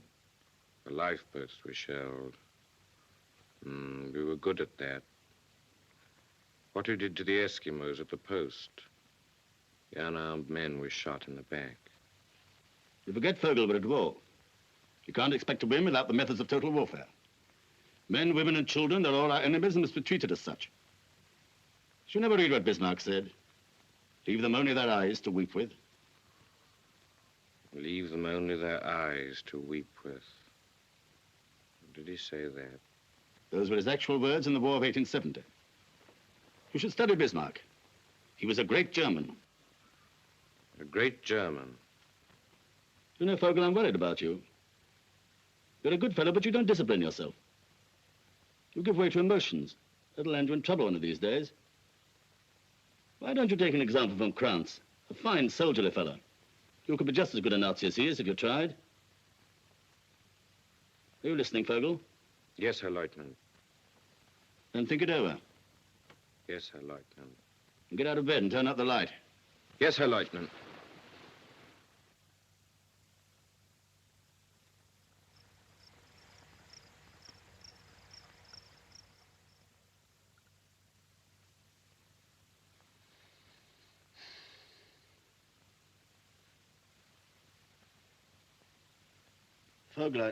The lifeboats we shelled. We were good at that. What we did to the Eskimos at the post. The unarmed men we shot in the back. You forget, Vogel, we're at war. You can't expect to win without the methods of total warfare. Men, women, and children, they're all our enemies and must be treated as such. Did you never read what Bismarck said? Leave them only their eyes to weep with. Leave them only their eyes to weep with. Did he say that? Those were his actual words in the War of 1870. You should study Bismarck. He was a great German. A great German. You know, Vogel, I'm worried about you. You're a good fellow, but you don't discipline yourself. You give way to emotions. That'll land you in trouble one of these days. Why don't you take an example from Krantz? A fine, soldierly fellow. You could be just as good a Nazi as he is if you tried. Are you listening, Vogel? Yes, Herr Lieutenant. Then think it over. Yes, Herr Lieutenant. And get out of bed and turn out the light. Yes, Herr Lieutenant. Vogel,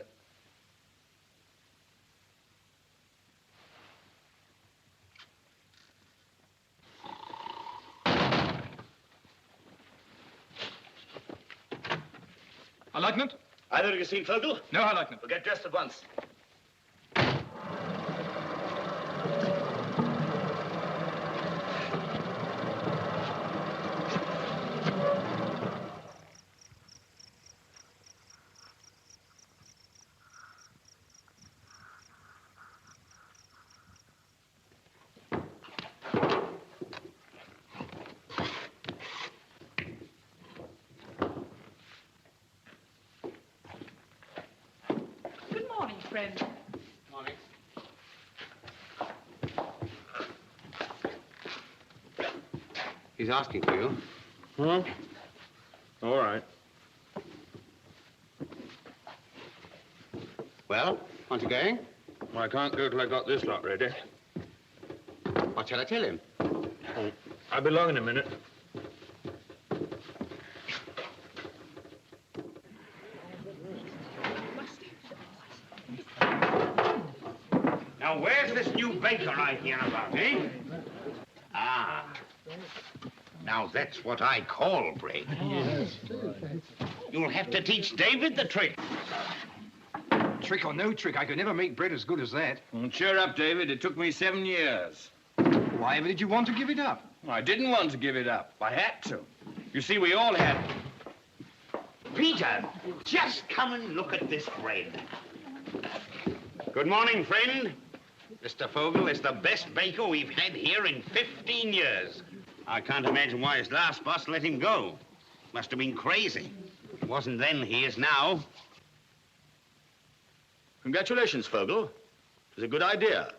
Herr Leutnant? Either of you seen Vogel? No, Herr Leutnant. Well, get dressed at once. Friend. Morning. He's asking for you. Huh? All right. Well, aren't you going? Well, I can't go till I got this lot ready. What shall I tell him? Oh, I'll be along in a minute. Now, where's this new baker I hear about, eh? Ah. Now, that's what I call bread. Yes. You'll have to teach David the trick. Trick or no trick, I could never make bread as good as that. Well, cheer up, David. It took me 7 years. Why ever did you want to give it up? Well, I didn't want to give it up. I had to. You see, we all had to. Peter, just come and look at this bread. Good morning, friend. Mr. Vogel is the best baker we've had here in 15 years. I can't imagine why his last boss let him go. Must have been crazy. It wasn't then, he is now. Congratulations, Vogel. It was a good idea.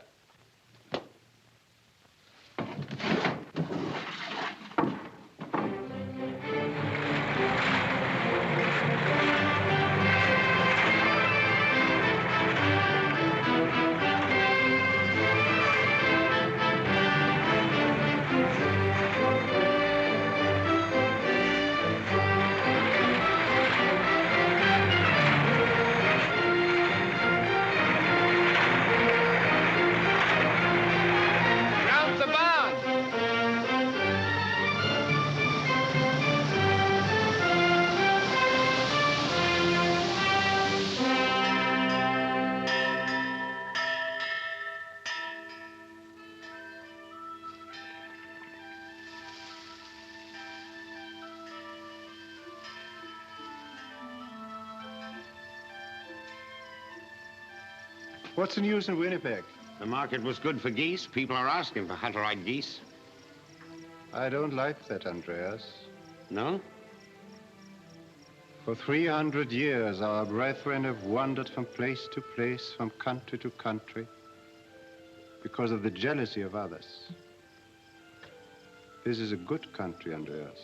What's the news in Winnipeg? The market was good for geese. People are asking for Hutterite geese. I don't like that, Andreas. No? For 300 years, our brethren have wandered from place to place, from country to country, because of the jealousy of others. This is a good country, Andreas.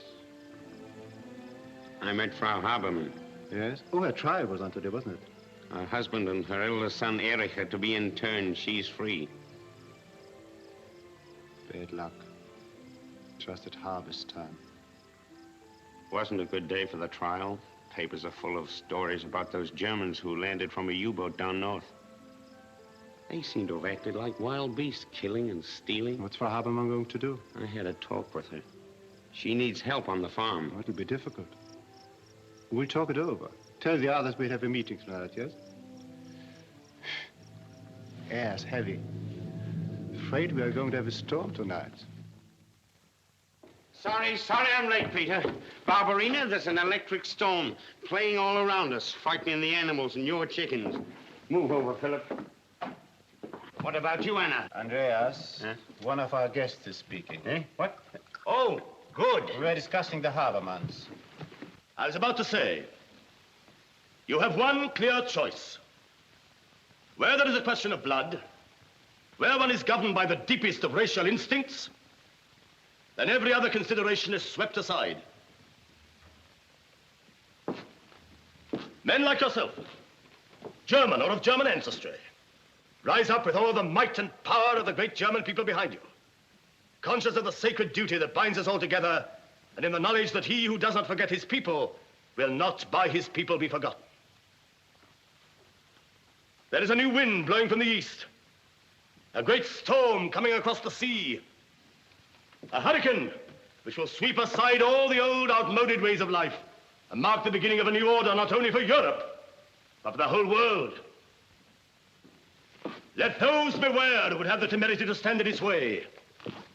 I met Frau Habermann. Yes? Oh, her trial was on today, wasn't it? Her husband and her eldest son, Erich, are to be interned. She's free. Bad luck. Just at harvest time. Wasn't a good day for the trial. Papers are full of stories about those Germans who landed from a U-boat down north. They seem to have acted like wild beasts, killing and stealing. What's Frau Habermann going to do? I had a talk with her. She needs help on the farm. Oh, it'll be difficult. We'll talk it over. Tell the others we'll have a meeting tonight, yes? Air's heavy. Afraid we are going to have a storm tonight. Sorry I'm late, Peter. Barbarina, there's an electric storm playing all around us, frightening the animals and your chickens. Move over, Philip. What about you, Anna? Andreas, one of our guests is speaking. Eh? What? Oh, good. We're discussing the Habermanns. I was about to say, you have one clear choice. Where there is a question of blood, where one is governed by the deepest of racial instincts, then every other consideration is swept aside. Men like yourself, German or of German ancestry, rise up with all the might and power of the great German people behind you, conscious of the sacred duty that binds us all together, and in the knowledge that he who does not forget his people will not by his people be forgotten. There is a new wind blowing from the east, a great storm coming across the sea, a hurricane which will sweep aside all the old outmoded ways of life and mark the beginning of a new order, not only for Europe, but for the whole world. Let those beware who would have the temerity to stand in his way.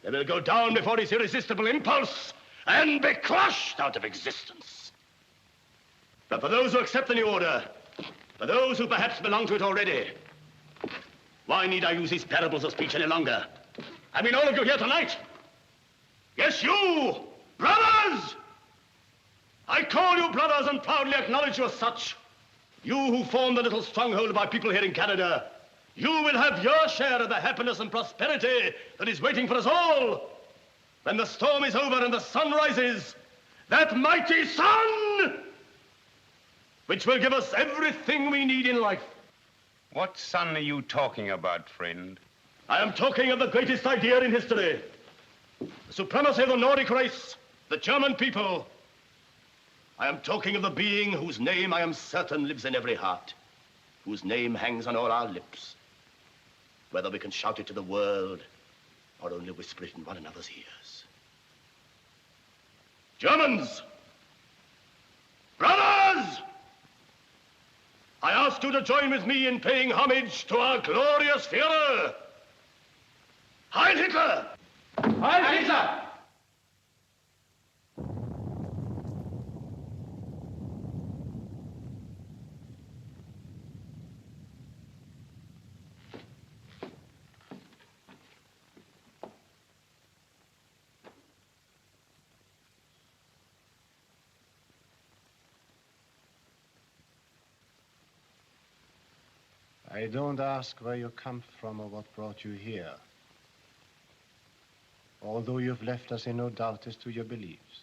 They will go down before his irresistible impulse and be crushed out of existence. But for those who accept the new order, for those who perhaps belong to it already, why need I use these parables of speech any longer? I mean all of you here tonight. Yes, you, brothers! I call you brothers and proudly acknowledge you as such. You who form the little stronghold of our people here in Canada, you will have your share of the happiness and prosperity that is waiting for us all. When the storm is over and the sun rises, that mighty sun, which will give us everything we need in life. What sun are you talking about, friend? I am talking of the greatest idea in history. The supremacy of the Nordic race, the German people. I am talking of the being whose name I am certain lives in every heart, whose name hangs on all our lips, whether we can shout it to the world or only whisper it in one another's ears. Germans! Brothers! I ask you to join with me in paying homage to our glorious Führer. Heil Hitler! Heil Hitler! I don't ask where you come from or what brought you here, although you've left us in no doubt as to your beliefs.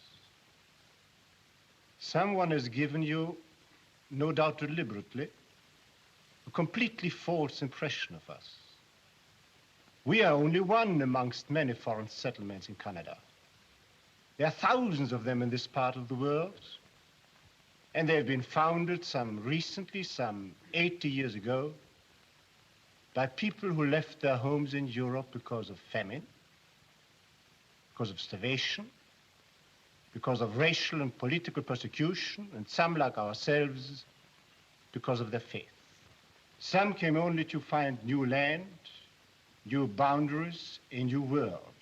Someone has given you, no doubt deliberately, a completely false impression of us. We are only one amongst many foreign settlements in Canada. There are thousands of them in this part of the world, and they've been founded some 80 years ago, by people who left their homes in Europe because of famine, because of starvation, because of racial and political persecution, and some, like ourselves, because of their faith. Some came only to find new land, new boundaries, a new world.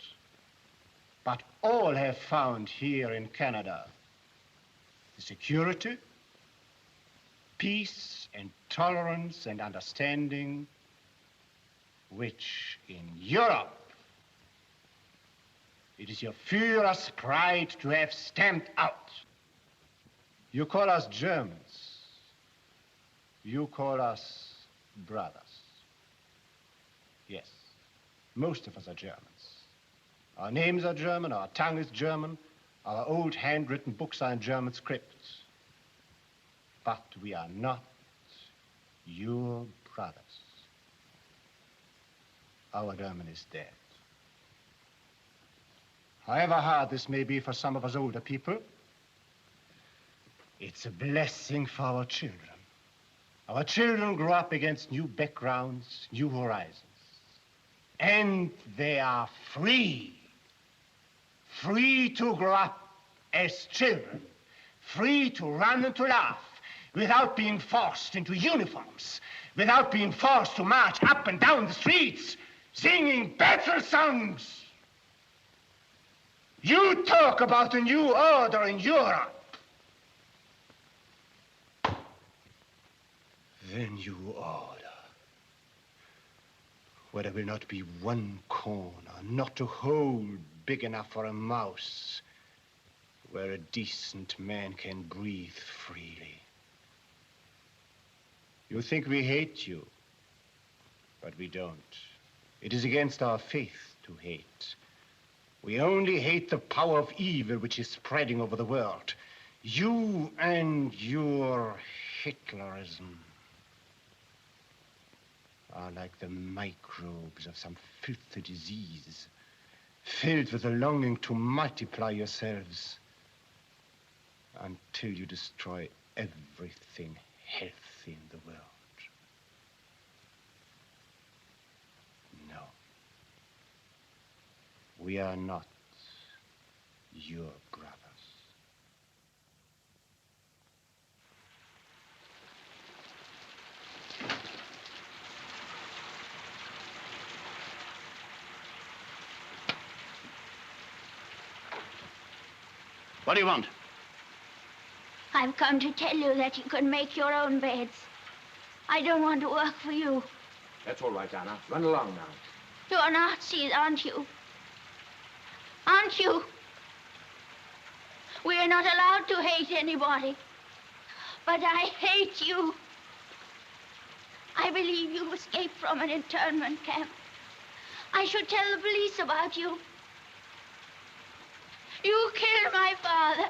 But all have found here in Canada the security, peace, and tolerance, and understanding which in Europe it is your Führer's pride to have stamped out. You call us Germans. You call us brothers. Yes, most of us are Germans. Our names are German, our tongue is German, our old handwritten books are in German scripts. But we are not your brothers. Our German is dead. However hard this may be for some of us older people, it's a blessing for our children. Our children grow up against new backgrounds, new horizons. And they are free. Free to grow up as children. Free to run and to laugh without being forced into uniforms, without being forced to march up and down the streets singing battle songs. You talk about a new order in Europe. The new order, where there will not be one corner, not a hole big enough for a mouse, where a decent man can breathe freely. You think we hate you, but we don't. It is against our faith to hate. We only hate the power of evil which is spreading over the world. You and your Hitlerism are like the microbes of some filthy disease, filled with a longing to multiply yourselves until you destroy everything healthy in the world. No. We are not your brothers. What do you want? I've come to tell you that you can make your own beds. I don't want to work for you. That's all right, Anna. Run along now. You're Nazis, aren't you? Aren't you? We're not allowed to hate anybody. But I hate you. I believe you escaped from an internment camp. I should tell the police about you. You killed my father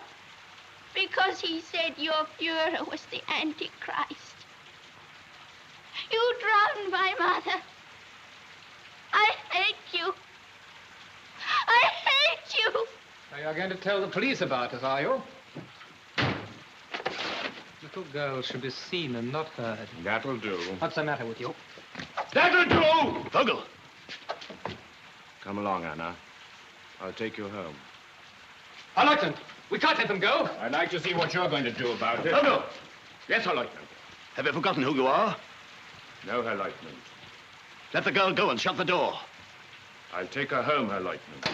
because he said your Fuhrer was the Antichrist. You drowned my mother. I hate you. I hate you. So you're going to tell the police about us, are you? Little girls should be seen and not heard. That'll do. What's the matter with you? That'll do! Vogel! Come along, Anna. I'll take you home. Herr Leutnant, we can't let them go. I'd like to see what you're going to do about it. Vogel! Yes, Herr Leutnant. Have you forgotten who you are? No, Herr Leutnant. Let the girl go and shut the door. I'll take her home, Herr Leutnant.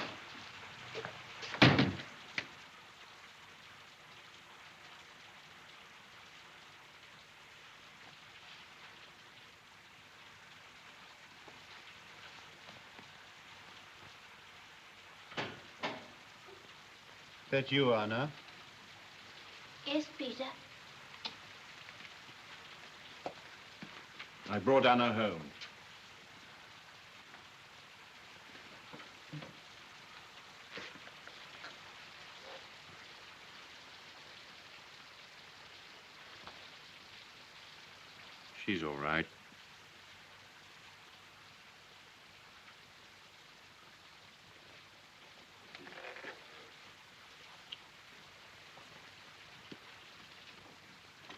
That you, Anna? Yes, Peter. I brought Anna home. She's all right.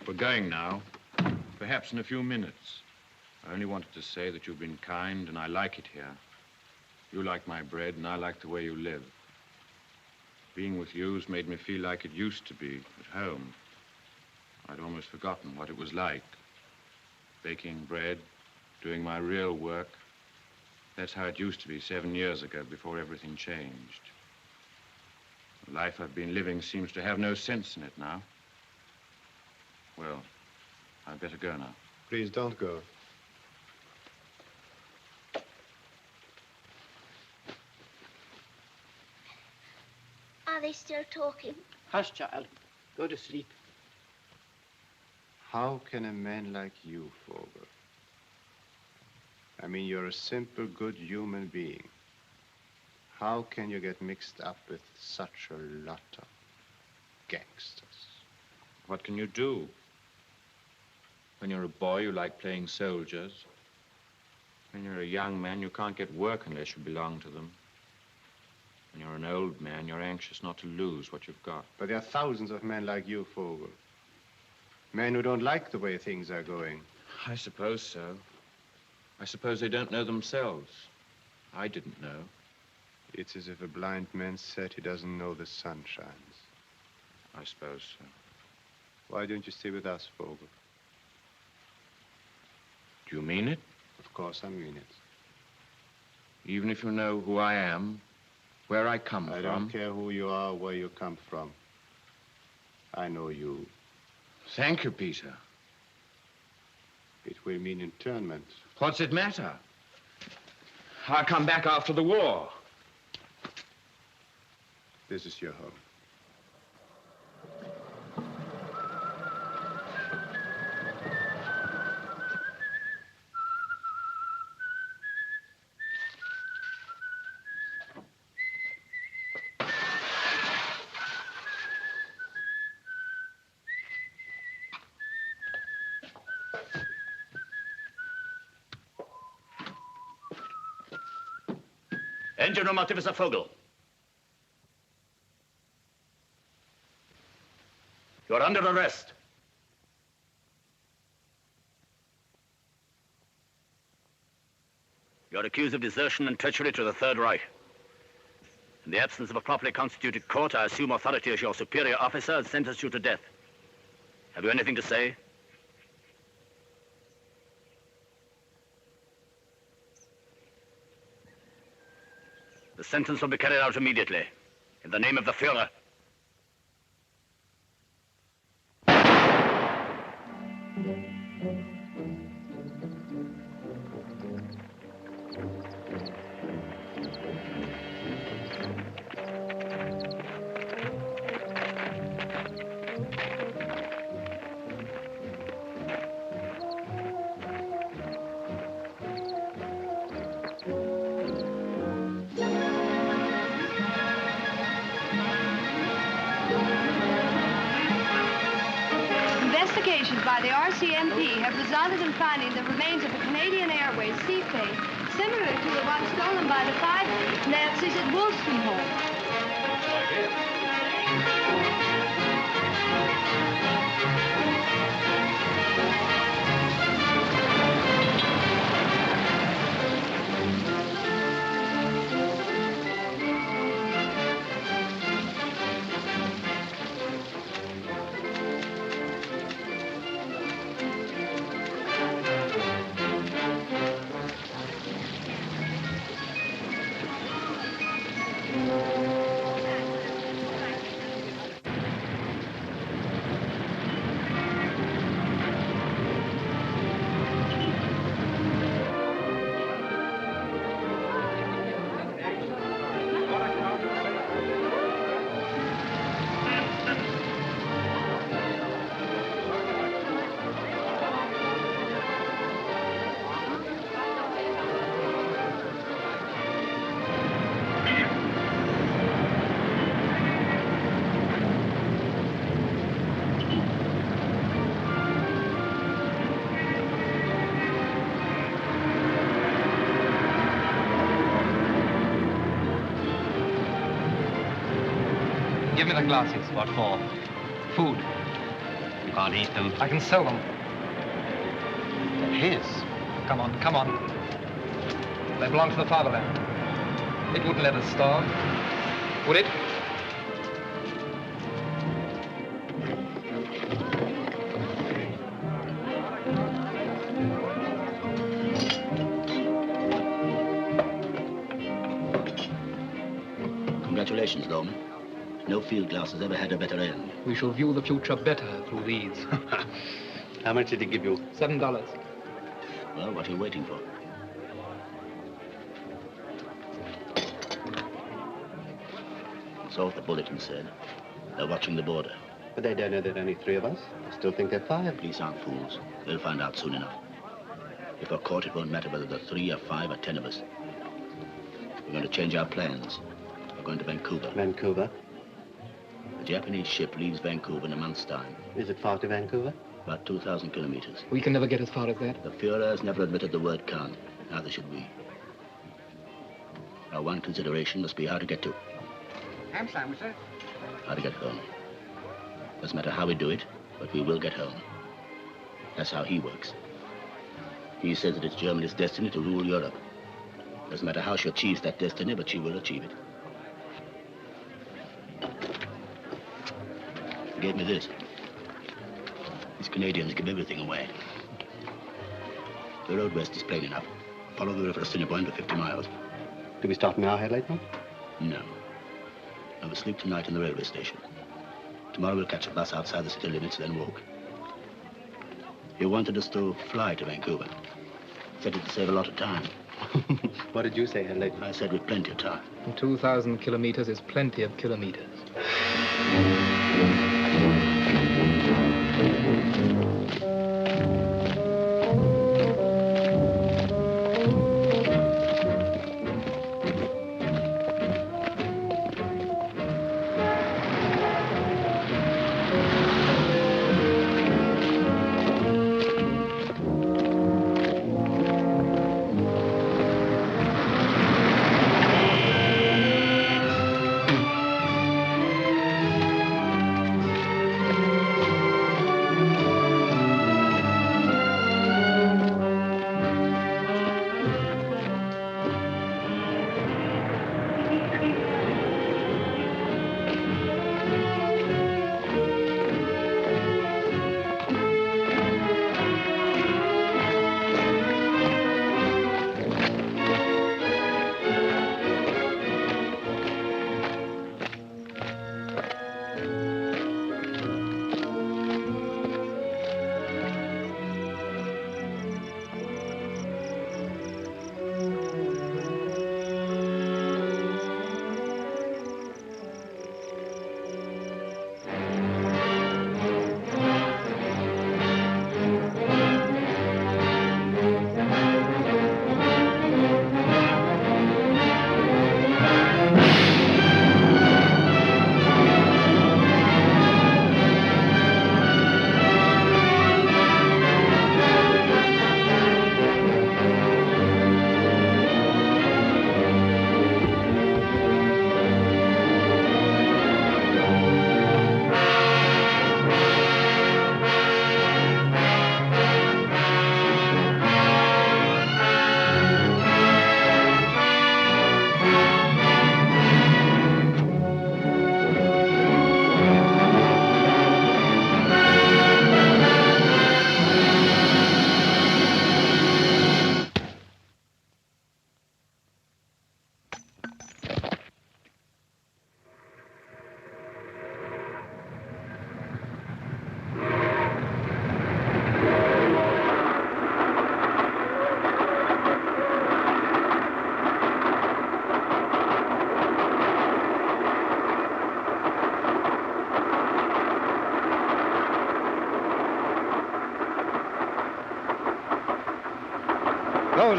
We're going now. Perhaps in a few minutes. I only wanted to say that you've been kind and I like it here. You like my bread and I like the way you live. Being with you's made me feel like it used to be at home. I'd almost forgotten what it was like. Baking bread, doing my real work. That's how it used to be 7 years ago before everything changed. The life I've been living seems to have no sense in it now. Well, I'd better go now. Please don't go. Are they still talking? Hush, child. Go to sleep. How can a man like you, Vogel? I mean, you're a simple, good human being. How can you get mixed up with such a lot of gangsters? What can you do? When you're a boy, you like playing soldiers. When you're a young man, you can't get work unless you belong to them. When you're an old man, you're anxious not to lose what you've got. But there are thousands of men like you, Vogel. Men who don't like the way things are going. I suppose so. I suppose they don't know themselves. I didn't know. It's as if a blind man said he doesn't know the sun shines. I suppose so. Why don't you stay with us, Vogel? Do you mean it? Of course I mean it. Even if you know who I am, where I come from? I don't care who you are, where you come from. I know you. Thank you, Peter. It will mean internment. What's it matter? I'll come back after the war. This is your home. Engine room Artificer Vogel. You're under arrest. You're accused of desertion and treachery to the Third Reich. In the absence of a properly constituted court, I assume authority as your superior officer and sentence you to death. Have you anything to say? The sentence will be carried out immediately. In the name of the Fuhrer. by the RCMP have resulted in finding the remains of a Canadian Airways seaplane similar to the one stolen by the 5 Nazis at Wolstenholme. Give me the glasses. What for? Food. You can't eat them. I can sell them. They're his. Come on, come on. They belong to the fatherland. It wouldn't let us starve, would it? Congratulations, Lawman. No field glass has ever had a better end. We shall view the future better through these. How much did he give you? $7. Well, what are you waiting for? That's what the bulletin said. They're watching the border. But they don't know there are only 3 of us. They still think they're 5. Police aren't fools. They'll find out soon enough. If we're caught, it won't matter whether there are 3 or 5 or 10 of us. We're going to change our plans. We're going to Vancouver. Vancouver? The Japanese ship leaves Vancouver in a month's time. Is it far to Vancouver? About 2,000 kilometers. We can never get as far as that. The Fuhrer has never admitted the word can't. Neither should we. Our one consideration must be how to get to. Ham sandwich, sir. How to get home. Doesn't matter how we do it, but we will get home. That's how he works. He says that it's Germany's destiny to rule Europe. Doesn't matter how she achieves that destiny, but she will achieve it. He gave me this. These Canadians give everything away. The road west is plain enough. Follow the river Assiniboine for 50 miles. Do we stop now, Herr Leutnant? No. I will sleep tonight in the railway station. Tomorrow we'll catch a bus outside the city limits, then walk. You wanted us to fly to Vancouver. Said it to save a lot of time. What did you say, Herr Leutnant? I said with plenty of time. 2,000 kilometers is plenty of kilometers.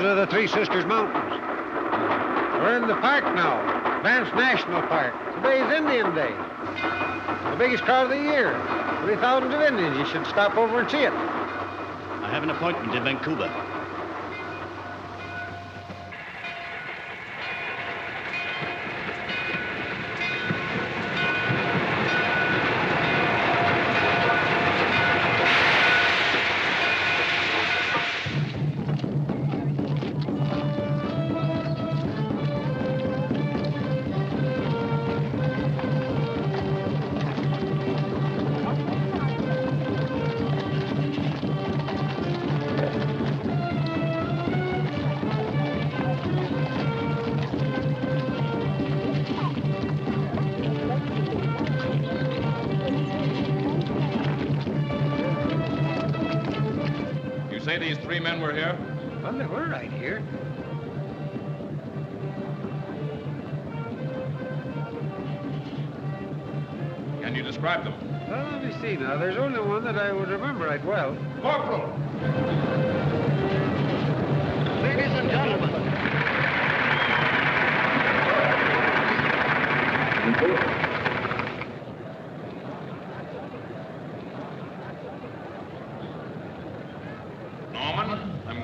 are the Three Sisters Mountains. We're in the park now, Banff National Park. Today is Indian Day. The biggest crowd of the year. 3,000 of Indians. You should stop over and see it. I have an appointment in Vancouver. Say these three men were here? Well, they were right here. Can you describe them? Well, let me see now. There's only one that I would remember right well. Corporal! Ladies and gentlemen.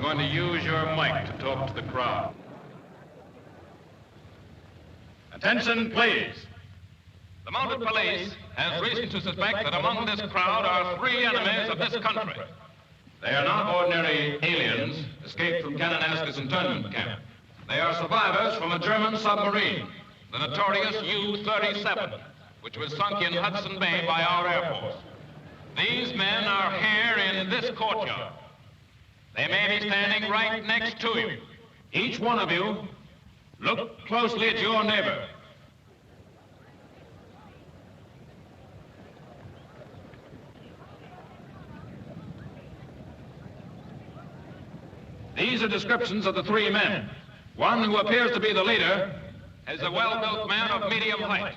I'm going to use your mic to talk to the crowd. Attention, please. The mounted police has reason to suspect that among this crowd are three enemies of this country. They are not ordinary aliens escaped from Kananaskis internment camp. They are survivors from a German submarine, the notorious U-37, which was sunk in Hudson Bay by our Air Force. These men are here in this courtyard. They may be standing right next to you. Each one of you, look closely at your neighbor. These are descriptions of the three men. One, who appears to be the leader, is a well-built man of medium height.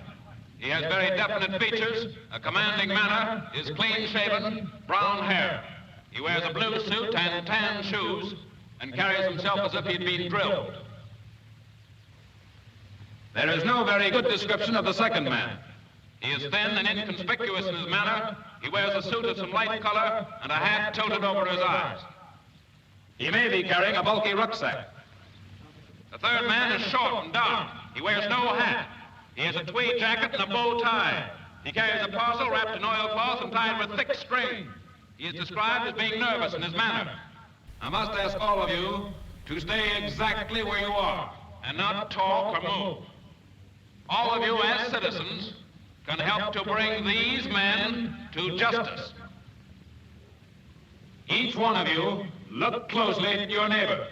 He has very definite features, a commanding manner, is clean-shaven, brown hair. He wears a blue suit and tan shoes and carries himself as if he'd been drilled. There is no very good description of the second man. He is thin and inconspicuous in his manner. He wears a suit of some light color and a hat tilted over his eyes. He may be carrying a bulky rucksack. The third man is short and dark. He wears no hat. He has a tweed jacket and a bow tie. He carries a parcel wrapped in oilcloth and tied with thick string. He is described as being nervous in his manner. I must ask all of you to stay exactly where you are and not talk or move. All of you as citizens can help to bring these men to justice. Each one of you, look closely at your neighbor.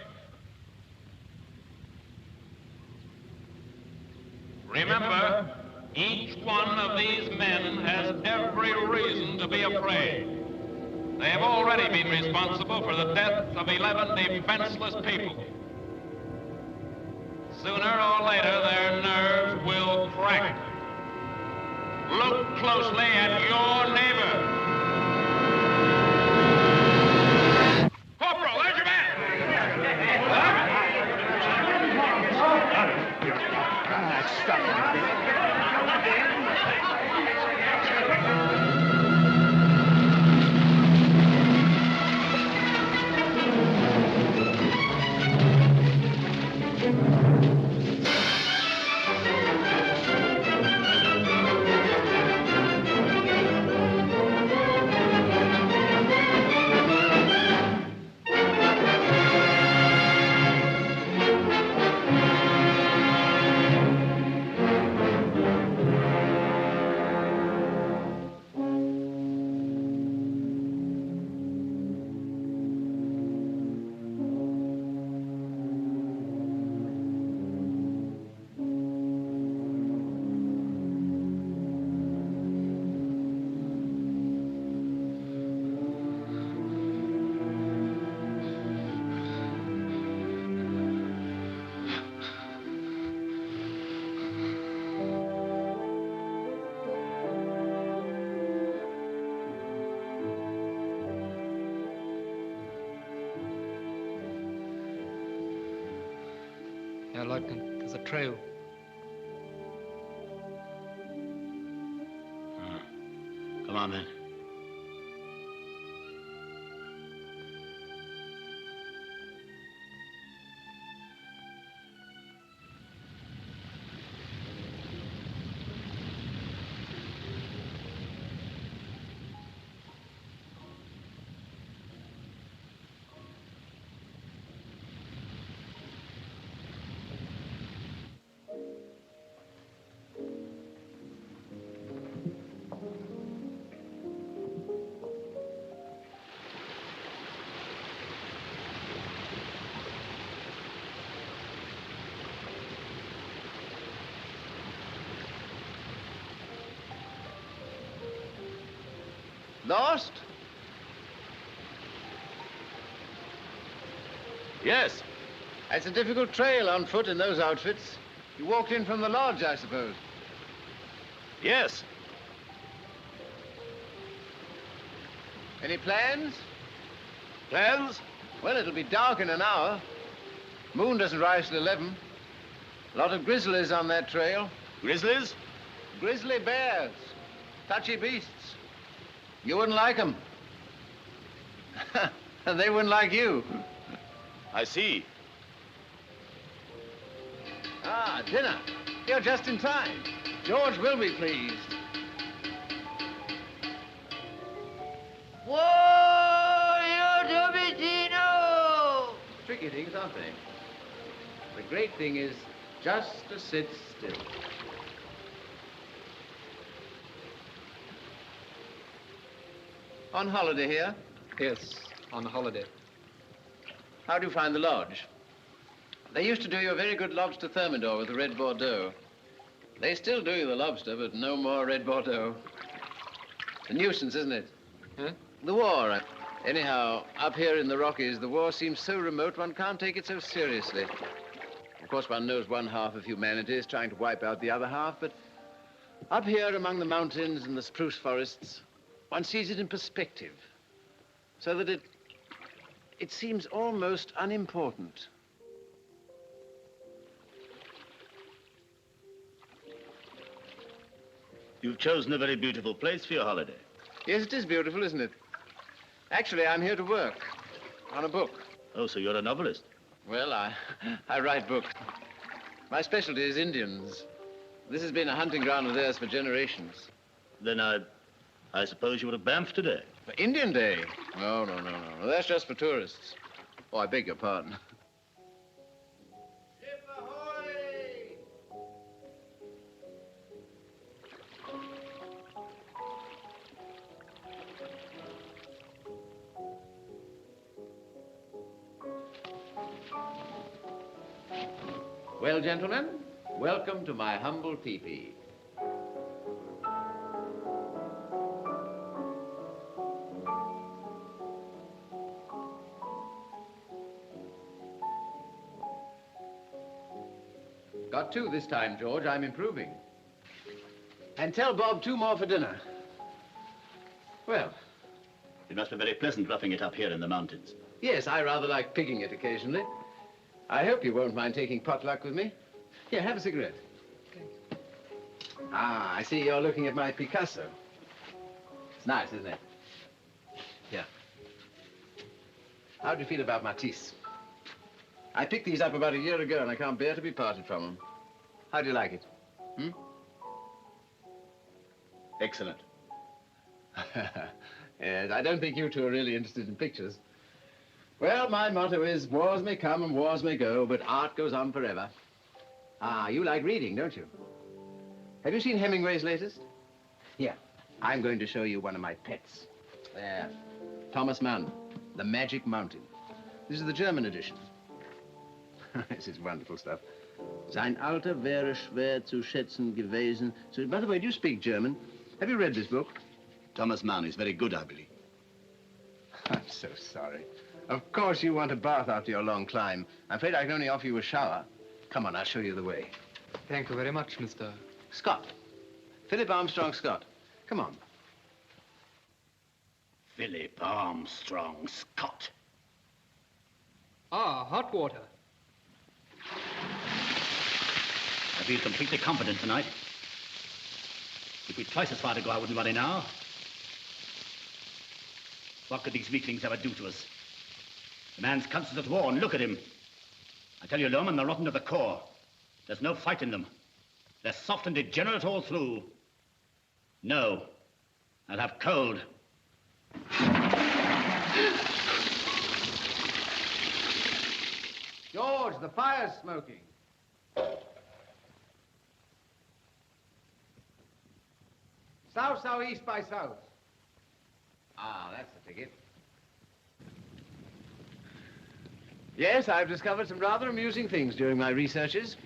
Remember, each one of these men has every reason to be afraid. They have already been responsible for the death of 11 defenseless people. Sooner or later, their nerves will crack. Look closely at your neighbor. Corporal, there's your man! Herr Leutnant, there's a trail. Come on, then. Lost? Yes. It's a difficult trail on foot in those outfits. You walked in from the lodge, I suppose. Yes. Any plans? Plans? Well, it'll be dark in an hour. Moon doesn't rise till 11. A lot of grizzlies on that trail. Grizzlies? Grizzly bears. Touchy beasts. You wouldn't like them. And they wouldn't like you. I see. Ah, dinner. You're just in time. George will be pleased. Whoa, you Domitino! Tricky things, aren't they? The great thing is just to sit still. On holiday here? Yes, on holiday. How do you find the lodge? They used to do you a very good lobster thermidor with the red Bordeaux. They still do you the lobster, but no more red Bordeaux. It's a nuisance, isn't it? Huh? The war. Anyhow, up here in the Rockies, the war seems so remote one can't take it so seriously. Of course, one knows one half of humanity is trying to wipe out the other half, but up here among the mountains and the spruce forests, one sees it in perspective, so that it seems almost unimportant. You've chosen a very beautiful place for your holiday. Yes, it is beautiful, isn't it? Actually, I'm here to work on a book. Oh, so you're a novelist? Well, I write books. My specialty is Indians. This has been a hunting ground of theirs for generations. Then I suppose you were at Banff today? For Indian Day? No. That's just for tourists. Oh, I beg your pardon. Well, gentlemen, welcome to my humble teepee. Got two this time, George. I'm improving. And tell Bob 2 more for dinner. Well. It must be very pleasant roughing it up here in the mountains. Yes, I rather like pigging it occasionally. I hope you won't mind taking potluck with me. Here, have a cigarette. Okay. Ah, I see you're looking at my Picasso. It's nice, isn't it? Here. How do you feel about Matisse? I picked these up about a year ago, and I can't bear to be parted from them. How do you like it? Hmm? Excellent. Yes, I don't think you two are really interested in pictures. Well, my motto is, wars may come and wars may go, but art goes on forever. Ah, you like reading, don't you? Have you seen Hemingway's latest? Here, I'm going to show you one of my pets. There, Thomas Mann, The Magic Mountain. This is the German edition. This is wonderful stuff. Sein Alter wäre schwer zu schätzen gewesen. So, by the way, do you speak German? Have you read this book? Thomas Mann is very good, I believe. I'm so sorry. Of course you want a bath after your long climb. I'm afraid I can only offer you a shower. Come on, I'll show you the way. Thank you very much, Mr. Scott. Philip Armstrong Scott. Come on. Philip Armstrong Scott. Ah, hot water. feel completely confident tonight. If we'd twice as far to go, I wouldn't worry now. What could these weaklings ever do to us? The man's conscious at war, and look at him. I tell you, Lohman, they're rotten to the core. There's no fight in them. They're soft and degenerate all through. No, I'll have cold. George, the fire's smoking. South-southeast by south. Ah, that's the ticket. Yes, I've discovered some rather amusing things during my researches.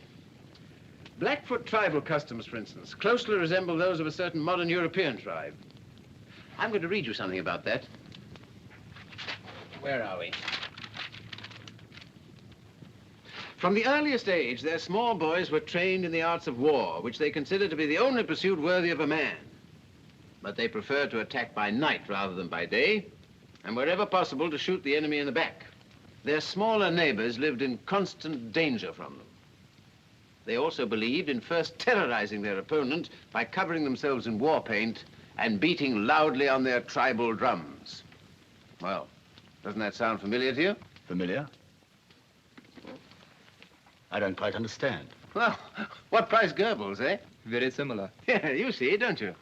Blackfoot tribal customs, for instance, closely resemble those of a certain modern European tribe. I'm going to read you something about that. Where are we? From the earliest age, their small boys were trained in the arts of war, which they considered to be the only pursuit worthy of a man. But they preferred to attack by night rather than by day, and wherever possible to shoot the enemy in the back. Their smaller neighbors lived in constant danger from them. They also believed in first terrorizing their opponent by covering themselves in war paint and beating loudly on their tribal drums. Well, doesn't that sound familiar to you? Familiar? I don't quite understand. Well, what price Goebbels, eh? Very similar. Yeah, you see, don't you?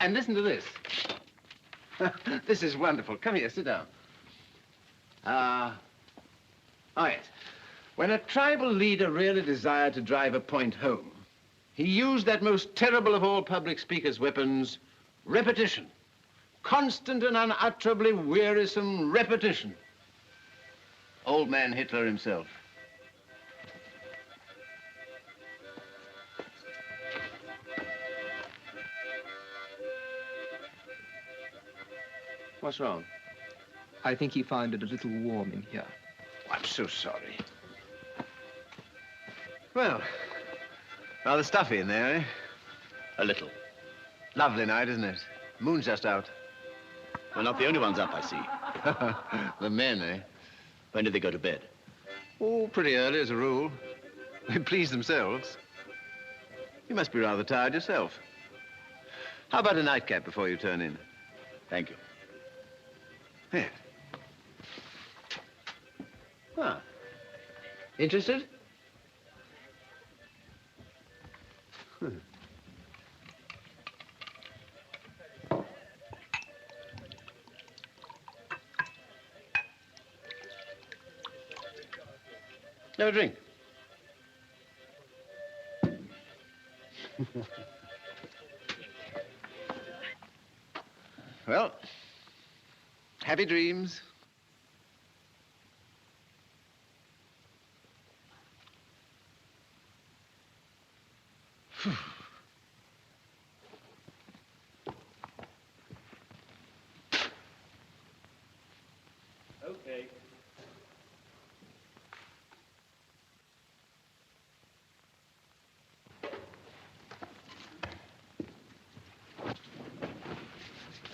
And listen to this. This is wonderful. Come here, sit down. Oh, yes. When a tribal leader really desired to drive a point home, he used that most terrible of all public speakers' weapons, repetition. Constant and unutterably wearisome repetition. Old man Hitler himself. What's wrong? I think he found it a little warm in here. I'm so sorry. Well, rather stuffy in there, eh? A little. Lovely night, isn't it? Moon's just out. We're not the only ones up, I see. The men, eh? When did they go to bed? Oh, pretty early as a rule. They please themselves. You must be rather tired yourself. How about a nightcap before you turn in? Thank you. Yes. Ah. Interested? Have a drink. Well, happy dreams. Okay.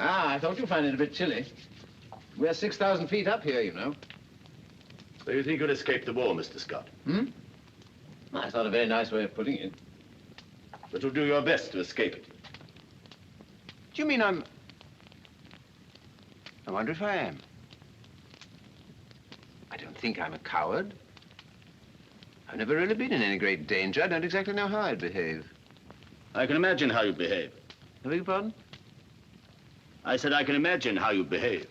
Ah, I thought you'd find it a bit chilly. We're 6,000 feet up here, you know. So you think you'll escape the war, Mr. Scott? Hmm? That's not a very nice way of putting it. But you'll do your best to escape it. Do you mean I wonder if I am. I don't think I'm a coward. I've never really been in any great danger. I don't exactly know how I'd behave. I can imagine how you behave. I beg your pardon? I said I can imagine how you behave.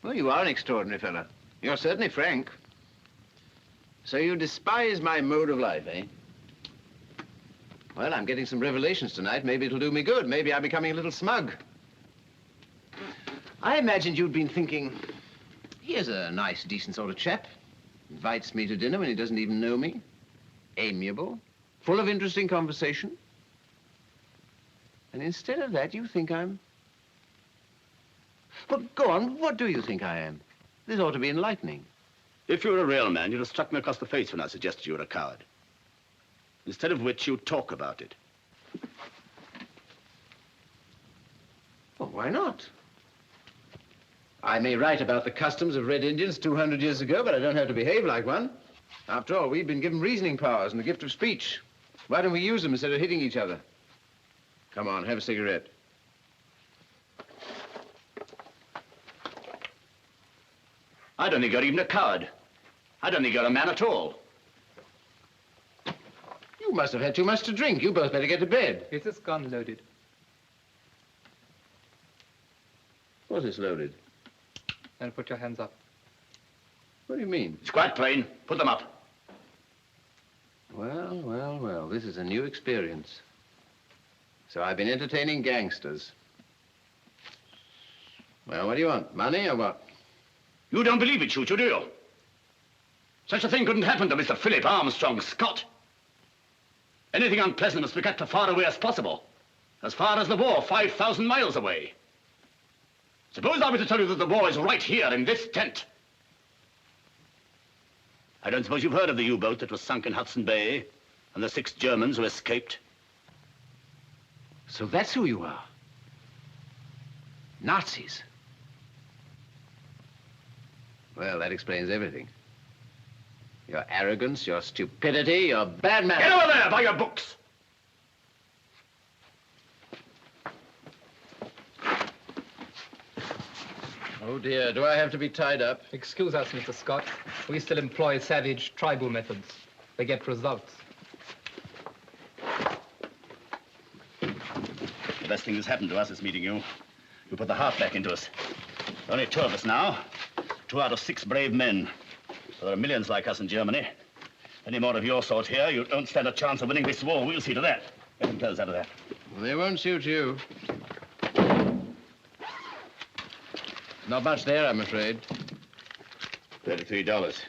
Well, you are an extraordinary fellow. You're certainly frank. So you despise my mode of life, eh? Well, I'm getting some revelations tonight. Maybe it'll do me good. Maybe I'm becoming a little smug. I imagined you'd been thinking, here's a nice, decent sort of chap. Invites me to dinner when he doesn't even know me. Amiable. Full of interesting conversation. And instead of that, you think I'm... Well, go on. What do you think I am? This ought to be enlightening. If you were a real man, you'd have struck me across the face when I suggested you were a coward. Instead of which, you talk about it. Well, why not? I may write about the customs of Red Indians 200 years ago, but I don't have to behave like one. After all, we've been given reasoning powers and the gift of speech. Why don't we use them instead of hitting each other? Come on, have a cigarette. I don't think you're even a coward. I don't think you're a man at all. You must have had too much to drink. You both better get to bed. Is this gun loaded? Was this loaded? Then put your hands up. What do you mean? It's quite plain. Put them up. Well, well, well, this is a new experience. So I've been entertaining gangsters. Well, what do you want? Money or what? You don't believe it, Choo-Choo, do you? Such a thing couldn't happen to Mr. Philip Armstrong Scott. Anything unpleasant must be kept as far away as possible. As far as the war, 5,000 miles away. Suppose I were to tell you that the war is right here in this tent. I don't suppose you've heard of the U-boat that was sunk in Hudson Bay and the 6 Germans who escaped. So that's who you are. Nazis. Well, that explains everything. Your arrogance, your stupidity, your bad manners. Get over there by your books! Oh, dear. Do I have to be tied up? Excuse us, Mr. Scott. We still employ savage tribal methods. They get results. The best thing that's happened to us is meeting you. You put the heart back into us. There are only 2 of us now. 2 out of 6 brave men. There are millions like us in Germany. Any more of your sort here, you don't stand a chance of winning this war. We'll see to that. Get them clothes out of there. Well, they won't suit you. Not much there, I'm afraid. $33.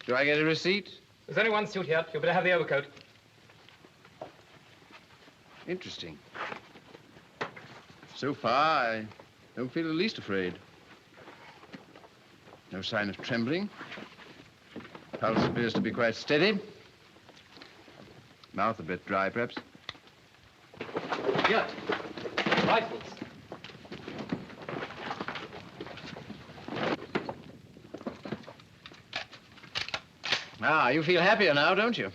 Do I get a receipt? There's only 1 suit here. You better have the overcoat. Interesting. So far, I don't feel the least afraid. No sign of trembling. Pulse appears to be quite steady. Mouth a bit dry, perhaps. Here. Rifles. Ah, you feel happier now, don't you?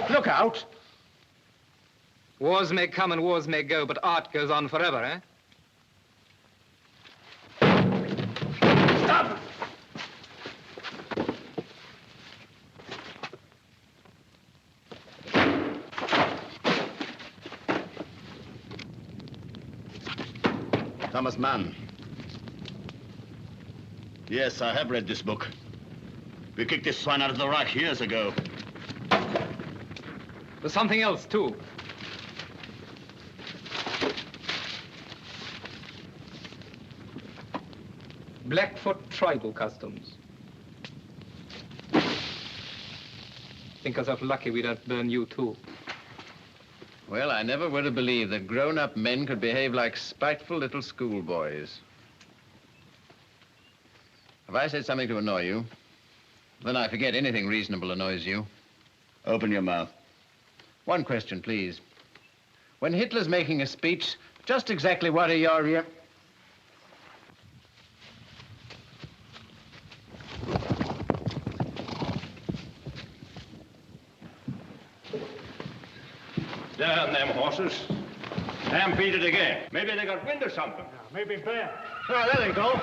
Look out! Wars may come and wars may go, but art goes on forever, eh? Stop! Thomas Mann. Yes, I have read this book. We kicked this swine out of the Reich years ago. There's something else, too. Blackfoot tribal customs. Think yourself lucky we don't burn you, too. Well, I never would have believed that grown-up men could behave like spiteful little schoolboys. Have I said something to annoy you? Then I forget anything reasonable annoys you. Open your mouth. One question, please. When Hitler's making a speech, just exactly what are your... Damn them horses. Stampeded again. Maybe they got wind or something. Maybe bad. Oh, there they go.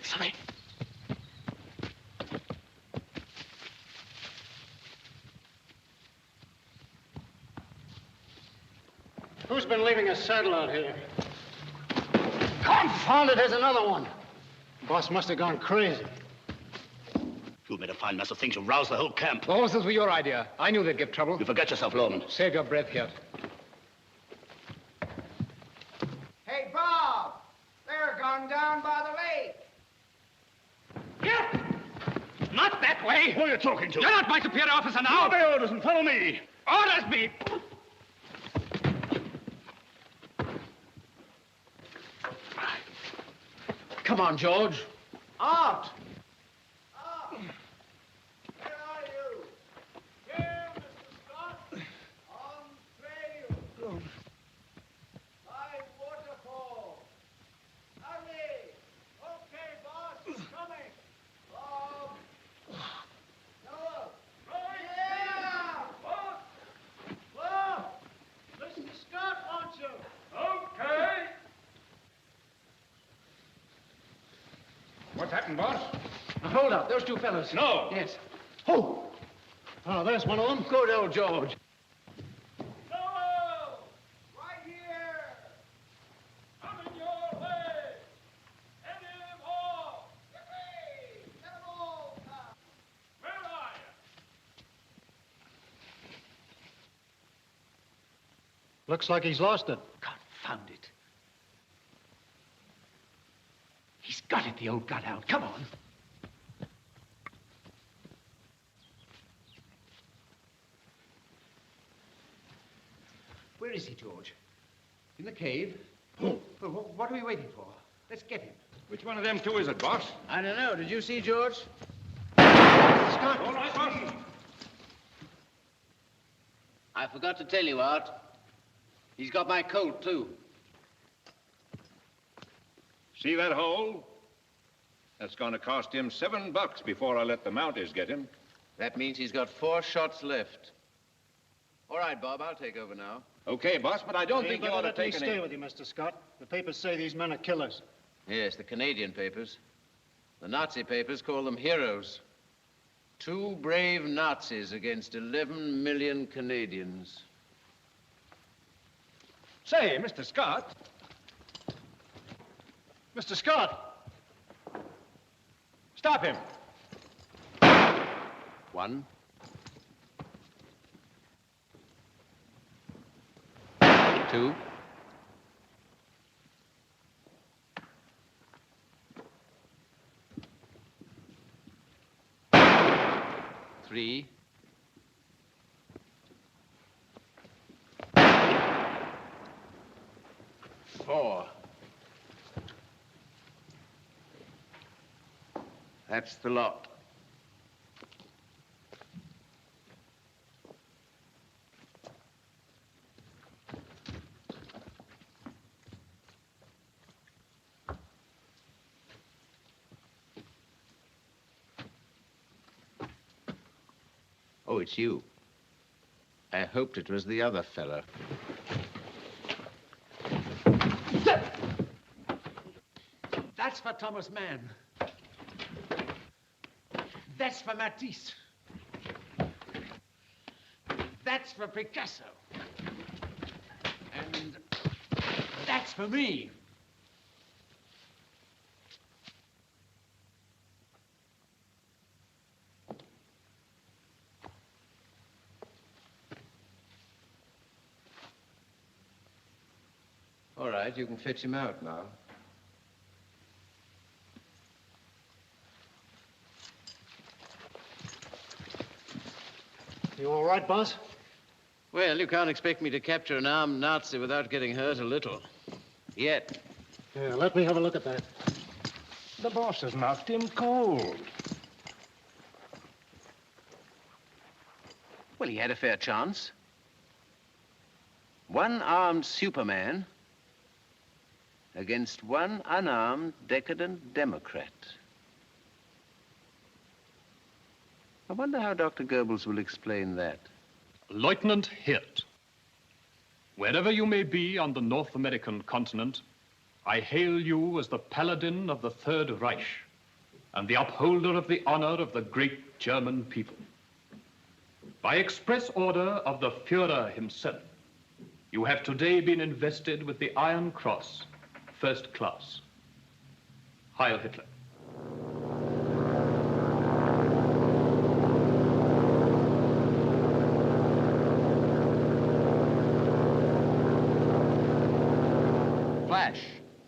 Sorry. Who's been leaving a saddle out here? Confound it, there's another one. Boss must have gone crazy. You made a fine mess of things. You roused the whole camp. The horses were your idea. I knew they'd give trouble. You forget yourself, Lorman. Save your breath here. Hey, Bob! They're gone down by the lake. Not that way. Who are you talking to? You're not my superior officer now. Obey orders and follow me. Orders me! Come on, George. Art! Where are you? Here, Mr. Scott. On trail. By waterfall. Hurry. Okay, boss. Coming. Bob. Noah. Yeah. Bob. Mr. Scott wants you. Okay. What's happened, boss? Now, hold up. Those two fellows. No. Yes. Oh. Oh, there's one of them. Good old George. Noah. Right here. Coming your way. Head him off. Yippee. Get 'em all. Where are you? Looks like he's lost it. Confound it. He's got it, the old godhound. Come on. Where is he, George? In the cave? Well, what are we waiting for? Let's get him. Which one of them two is it, boss? I don't know. Did you see, George? Scott! All right, boss. I forgot to tell you, Art. He's got my coat, too. See that hole? That's going to cost him $7 before I let the Mounties get him. That means he's got 4 shots left. All right, Bob, I'll take over now. Okay, boss, but I don't think you ought to let me take stay any... with you, Mr. Scott. The papers say these men are killers. Yes, the Canadian papers. The Nazi papers call them heroes. 2 brave Nazis against 11 million Canadians. Say, Mr. Scott. Mr. Scott! Stop him. 1. 2. 3. 4. That's the lot. Oh, it's you. I hoped it was the other fellow. That's for Thomas Mann. That's for Matisse. That's for Picasso. And that's for me. All right, you can fetch him out now. You all right, boss? Well, you can't expect me to capture an armed Nazi without getting hurt a little. Yet. Yeah, let me have a look at that. The boss has knocked him cold. Well, he had a fair chance. 1 armed Superman against 1 unarmed, decadent Democrat. I wonder how Dr. Goebbels will explain that. Lieutenant Hirt, wherever you may be on the North American continent, I hail you as the paladin of the Third Reich and the upholder of the honor of the great German people. By express order of the Führer himself, you have today been invested with the Iron Cross, First Class. Heil Hitler. Flash,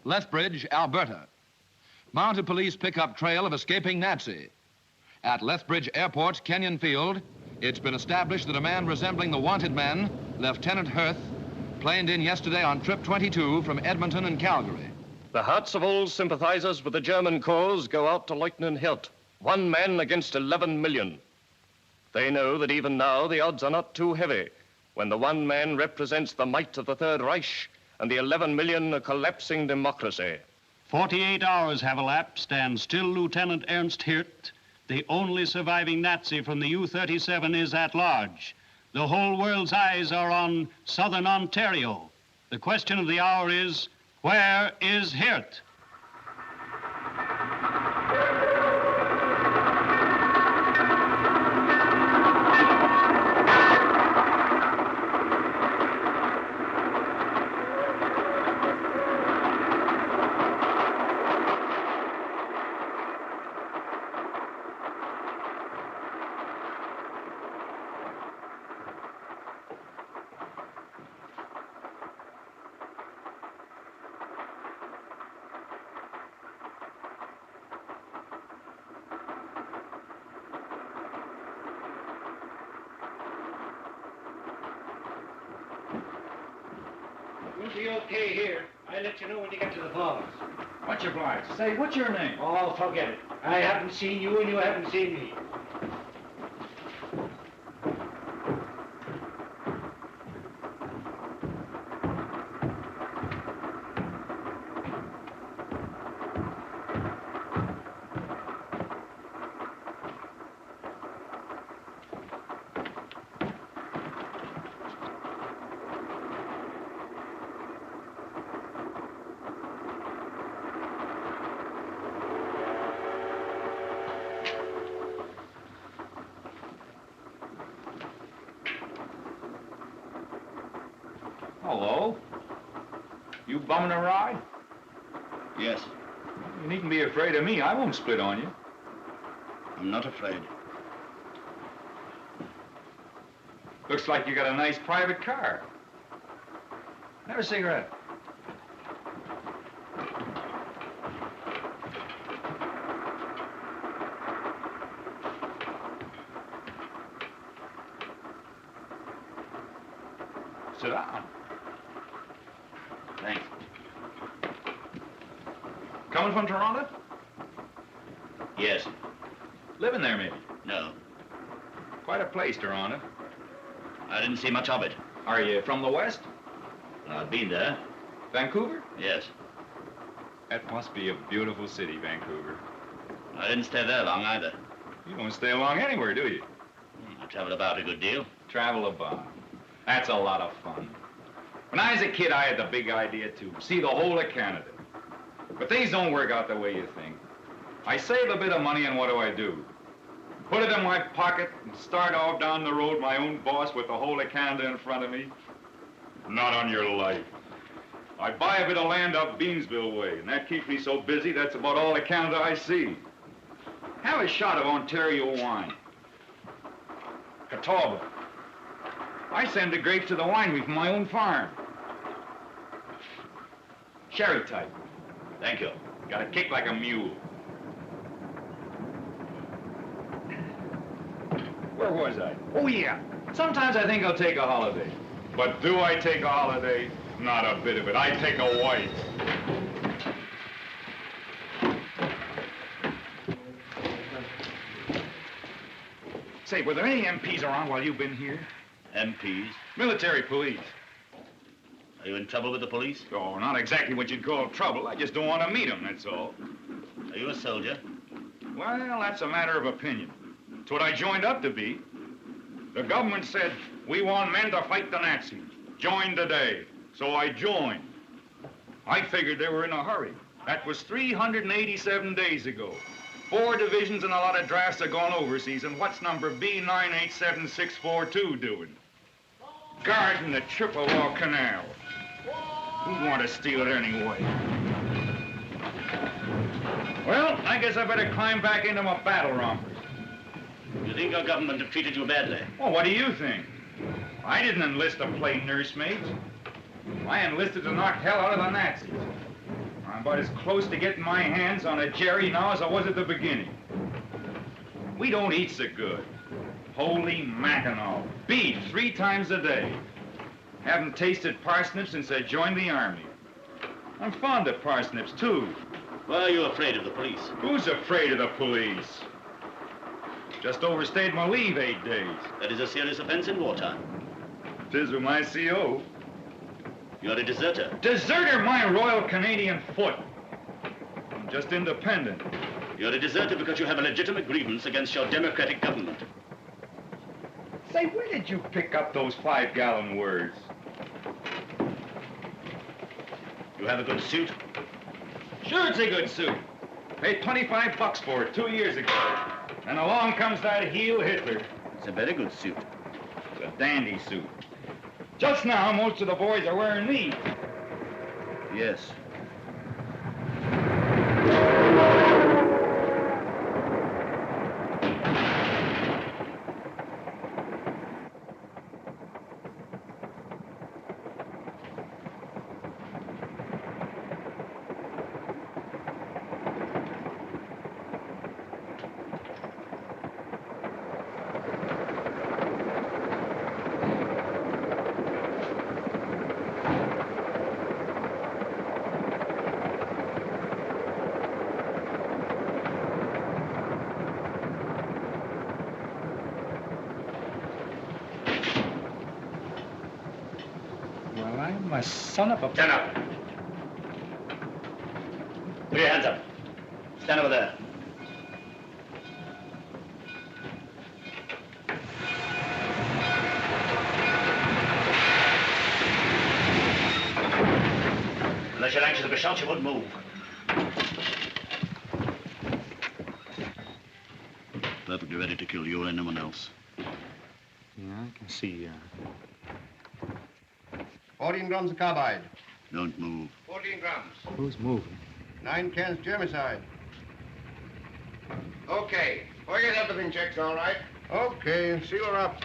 Lethbridge, Alberta. Mounted police pick up trail of escaping Nazi. At Lethbridge Airport's Kenyon Field, It's been established that a man resembling the wanted man, Lieutenant Hirth, planed in yesterday on trip 22 from Edmonton and Calgary. The hearts of all sympathizers with the German cause go out to Lieutenant Hirth, 1 man against 11 million. They know that even now the odds are not too heavy when the 1 man represents the might of the Third Reich and the 11 million a collapsing democracy. 48 hours have elapsed, and still Lieutenant Ernst Hirth, the only surviving Nazi from the U-37, is at large. The whole world's eyes are on southern Ontario. The question of the hour is, where is Hirth? You'll be okay here. I'll let you know when you get to the falls. Much obliged. Say, what's your name? Oh, forget it. I haven't seen you and you haven't seen me. Hello? You bumming a ride? Yes. You needn't be afraid of me. I won't split on you. I'm not afraid. Looks like you got a nice private car. Have a cigarette. Sit down. Thanks. Coming from Toronto? Yes. Living there, maybe? No. Quite a place, Toronto. I didn't see much of it. Are you from the West? I've been there. Vancouver? Yes. That must be a beautiful city, Vancouver. I didn't stay there long either. You don't stay long anywhere, do you? I traveled about a good deal. Travel about. That's a lot of fun. When I was a kid, I had the big idea to see the whole of Canada. But things don't work out the way you think. I save a bit of money, and what do? Put it in my pocket and start off down the road, my own boss, with the whole of Canada in front of me? Not on your life. I buy a bit of land up Beansville way, and that keeps me so busy, that's about all of Canada I see. Have a shot of Ontario wine. Catawba. I send the grapes to the winery from my own farm. Sherry type. Thank you. Got a kick like a mule. Where was I? Oh, yeah. Sometimes I think I'll take a holiday. But do I take a holiday? Not a bit of it. I take a wife. Say, were there any MPs around while you've been here? MPs? Military police. Are you in trouble with the police? Oh, not exactly what you'd call trouble. I just don't want to meet them, that's all. Are you a soldier? Well, that's a matter of opinion. It's what I joined up to be. The government said, we want men to fight the Nazis. Join today. So I joined. I figured they were in a hurry. That was 387 days ago. 4 divisions and a lot of drafts have gone overseas, and what's number B987642 doing? Guarding the Chippewa Canal. Who'd want to steal it anyway? Well, I guess I better climb back into my battle rompers. You think our government have treated you badly? Well, what do you think? I didn't enlist to play nursemaids. I enlisted to knock hell out of the Nazis. I'm about as close to getting my hands on a Jerry now as I was at the beginning. We don't eat so good. Holy Mackinaw. Beef 3 times a day. Haven't tasted parsnips since I joined the army. I'm fond of parsnips, too. Why are you afraid of the police? Who's afraid of the police? Just overstayed my leave 8 days. That is a serious offense in wartime. 'Tis with my CO. You're a deserter. Deserter my Royal Canadian Foot. I'm just independent. You're a deserter because you have a legitimate grievance against your democratic government. Say, where did you pick up those 5-gallon words? You have a good suit? Sure, it's a good suit. Paid $25 for it 2 years ago. And along comes that heel Hitler. It's a very good suit. It's a dandy suit. Just now, most of the boys are wearing these. Yes. My son of a... Stand up. Put your hands up. Stand over there. Unless you're anxious to be shot, you wouldn't move. Perfectly ready to kill you or anyone else. Yeah, I can see, 14 grams of carbide. Don't move. 14 grams. Who's moving? 9 cans germicide. Okay. Forget everything checks all right. Okay, seal her up.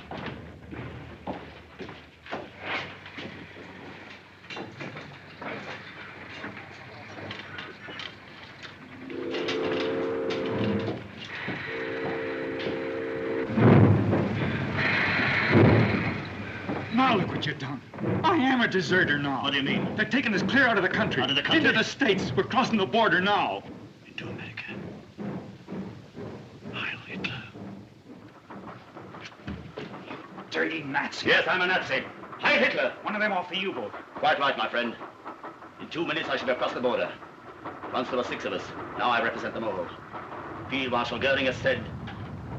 Now look what you've done. I am a deserter now. What do you mean? They're taking us clear out of the country. Out of the country? Into the States. We're crossing the border now. Into America. Heil Hitler. Dirty Nazi. Yes, I'm a Nazi. Heil Hitler. One of them off the U-boat. Quite right, my friend. In 2 minutes, I shall be across the border. Once there were 6 of us. Now I represent them all. Field Marshal Goering has said,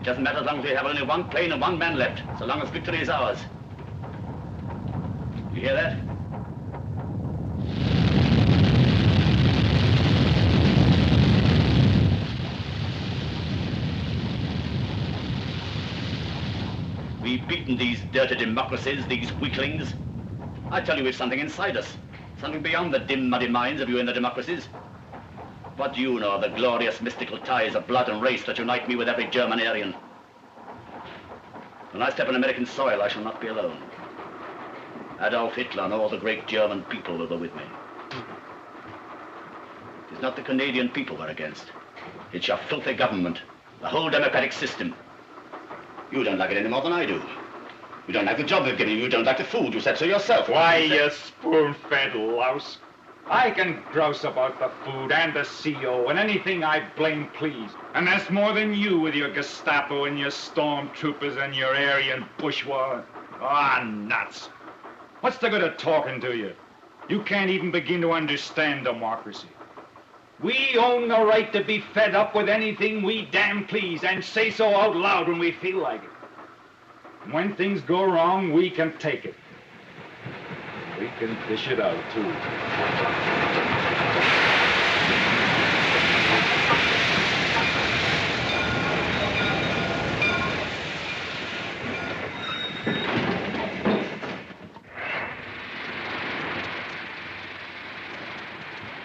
it doesn't matter as long as we have only 1 plane and 1 man left, so long as victory is ours. You hear that? We've beaten these dirty democracies, these weaklings. I tell you, we've something inside us. Something beyond the dim, muddy minds of you in the democracies. What do you know of the glorious, mystical ties of blood and race that unite me with every German Aryan? When I step on American soil, I shall not be alone. Adolf Hitler and all the great German people will be with me. It's not the Canadian people we're against. It's your filthy government, the whole democratic system. You don't like it any more than I do. You don't like the job they've given you. You don't like the food. You said so yourself. Why, you spoon-fed louse. I can grouse about the food and the CO and anything I blame please. And that's more than you with your Gestapo and your stormtroopers and your Aryan bourgeois. Ah, nuts. What's the good of talking to you? You can't even begin to understand democracy. We own the right to be fed up with anything we damn please and say so out loud when we feel like it. And when things go wrong, we can take it. We can dish it out, too.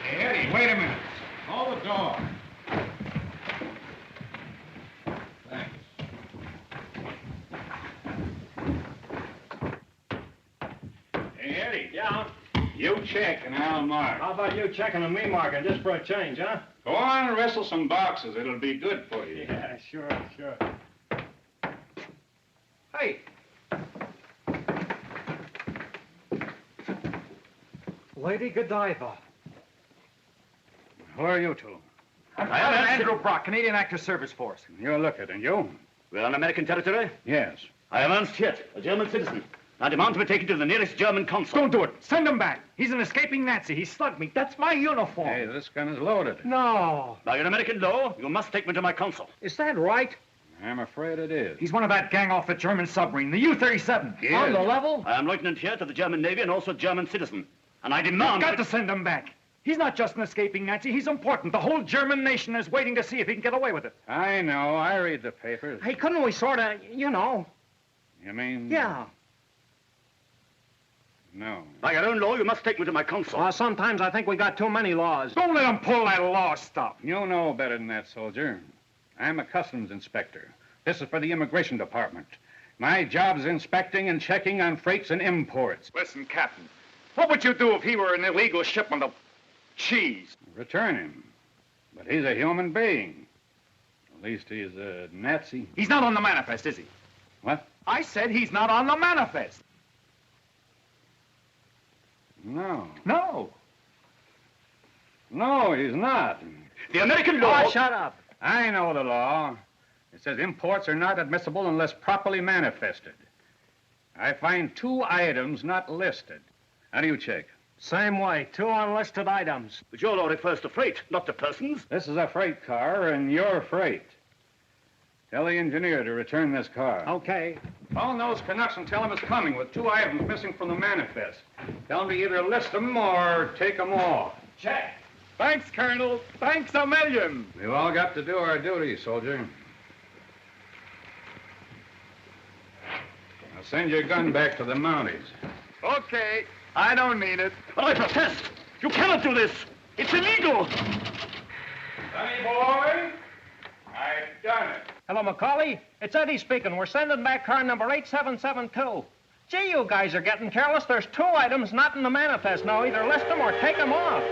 Hey, Eddie, wait a minute. Hold the door. Hey, Eddie. Yeah? You check and I'll mark. How about you checking and me marking just for a change, huh? Go on and wrestle some boxes. It'll be good for you. Yeah, sure. Lady Godiva. Who are you two? I'm Andrew Brock, Canadian Active Service Force. You look it, and you? We're on American territory? Yes. I am Ernst Hirt, a German citizen. I demand to be taken to the nearest German consul. Don't do it. Send him back. He's an escaping Nazi. He slugged me. That's my uniform. Hey, this gun is loaded. No. By an American law, you must take me to my consul. Is that right? I'm afraid it is. He's one of that gang off the German submarine, the U-37. He On is. the level? I am Lieutenant Hirt of the German Navy and also German citizen. And I demand... You've got to send him back. He's not just an escaping Nazi. He's important. The whole German nation is waiting to see if he can get away with it. I know. I read the papers. Hey, couldn't we sort of, you know? You mean? Yeah. No. By your own law, you must take me to my consul. Sometimes I think we got too many laws. Don't let him pull that law stuff. You know better than that, soldier. I'm a customs inspector. This is for the immigration department. My job is inspecting and checking on freights and imports. Listen, Captain, what would you do if he were an illegal shipment of cheese? Return him. But he's a human being. At least he's a Nazi. He's not on the manifest, is he? What? I said he's not on the manifest. No. No. No, he's not. The American law... Oh, shut up. I know the law. It says imports are not admissible unless properly manifested. I find 2 items not listed. How do you check? Same way, 2 unlisted items. But your law refers to freight, not to persons. This is a freight car, and you're freight. Tell the engineer to return this car. Okay. Phone those Canucks and tell them it's coming with 2 items missing from the manifest. Tell them to either list them or take them off. Check. Thanks, Colonel. Thanks a million. We've all got to do our duty, soldier. Now send your gun back to the Mounties. Okay. I don't need it. But I protest. You cannot do this. It's illegal. Sonny boy, I've done it. Hello, McCauley. It's Eddie speaking. We're sending back car number 8772. Gee, you guys are getting careless. There's 2 items not in the manifest. Now, either list them or take them off.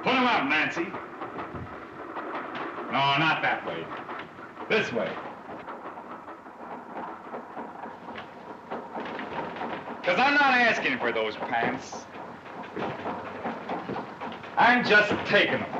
Put him out, Nancy. No, not that way. This way. Because I'm not asking for those pants. I'm just taking them.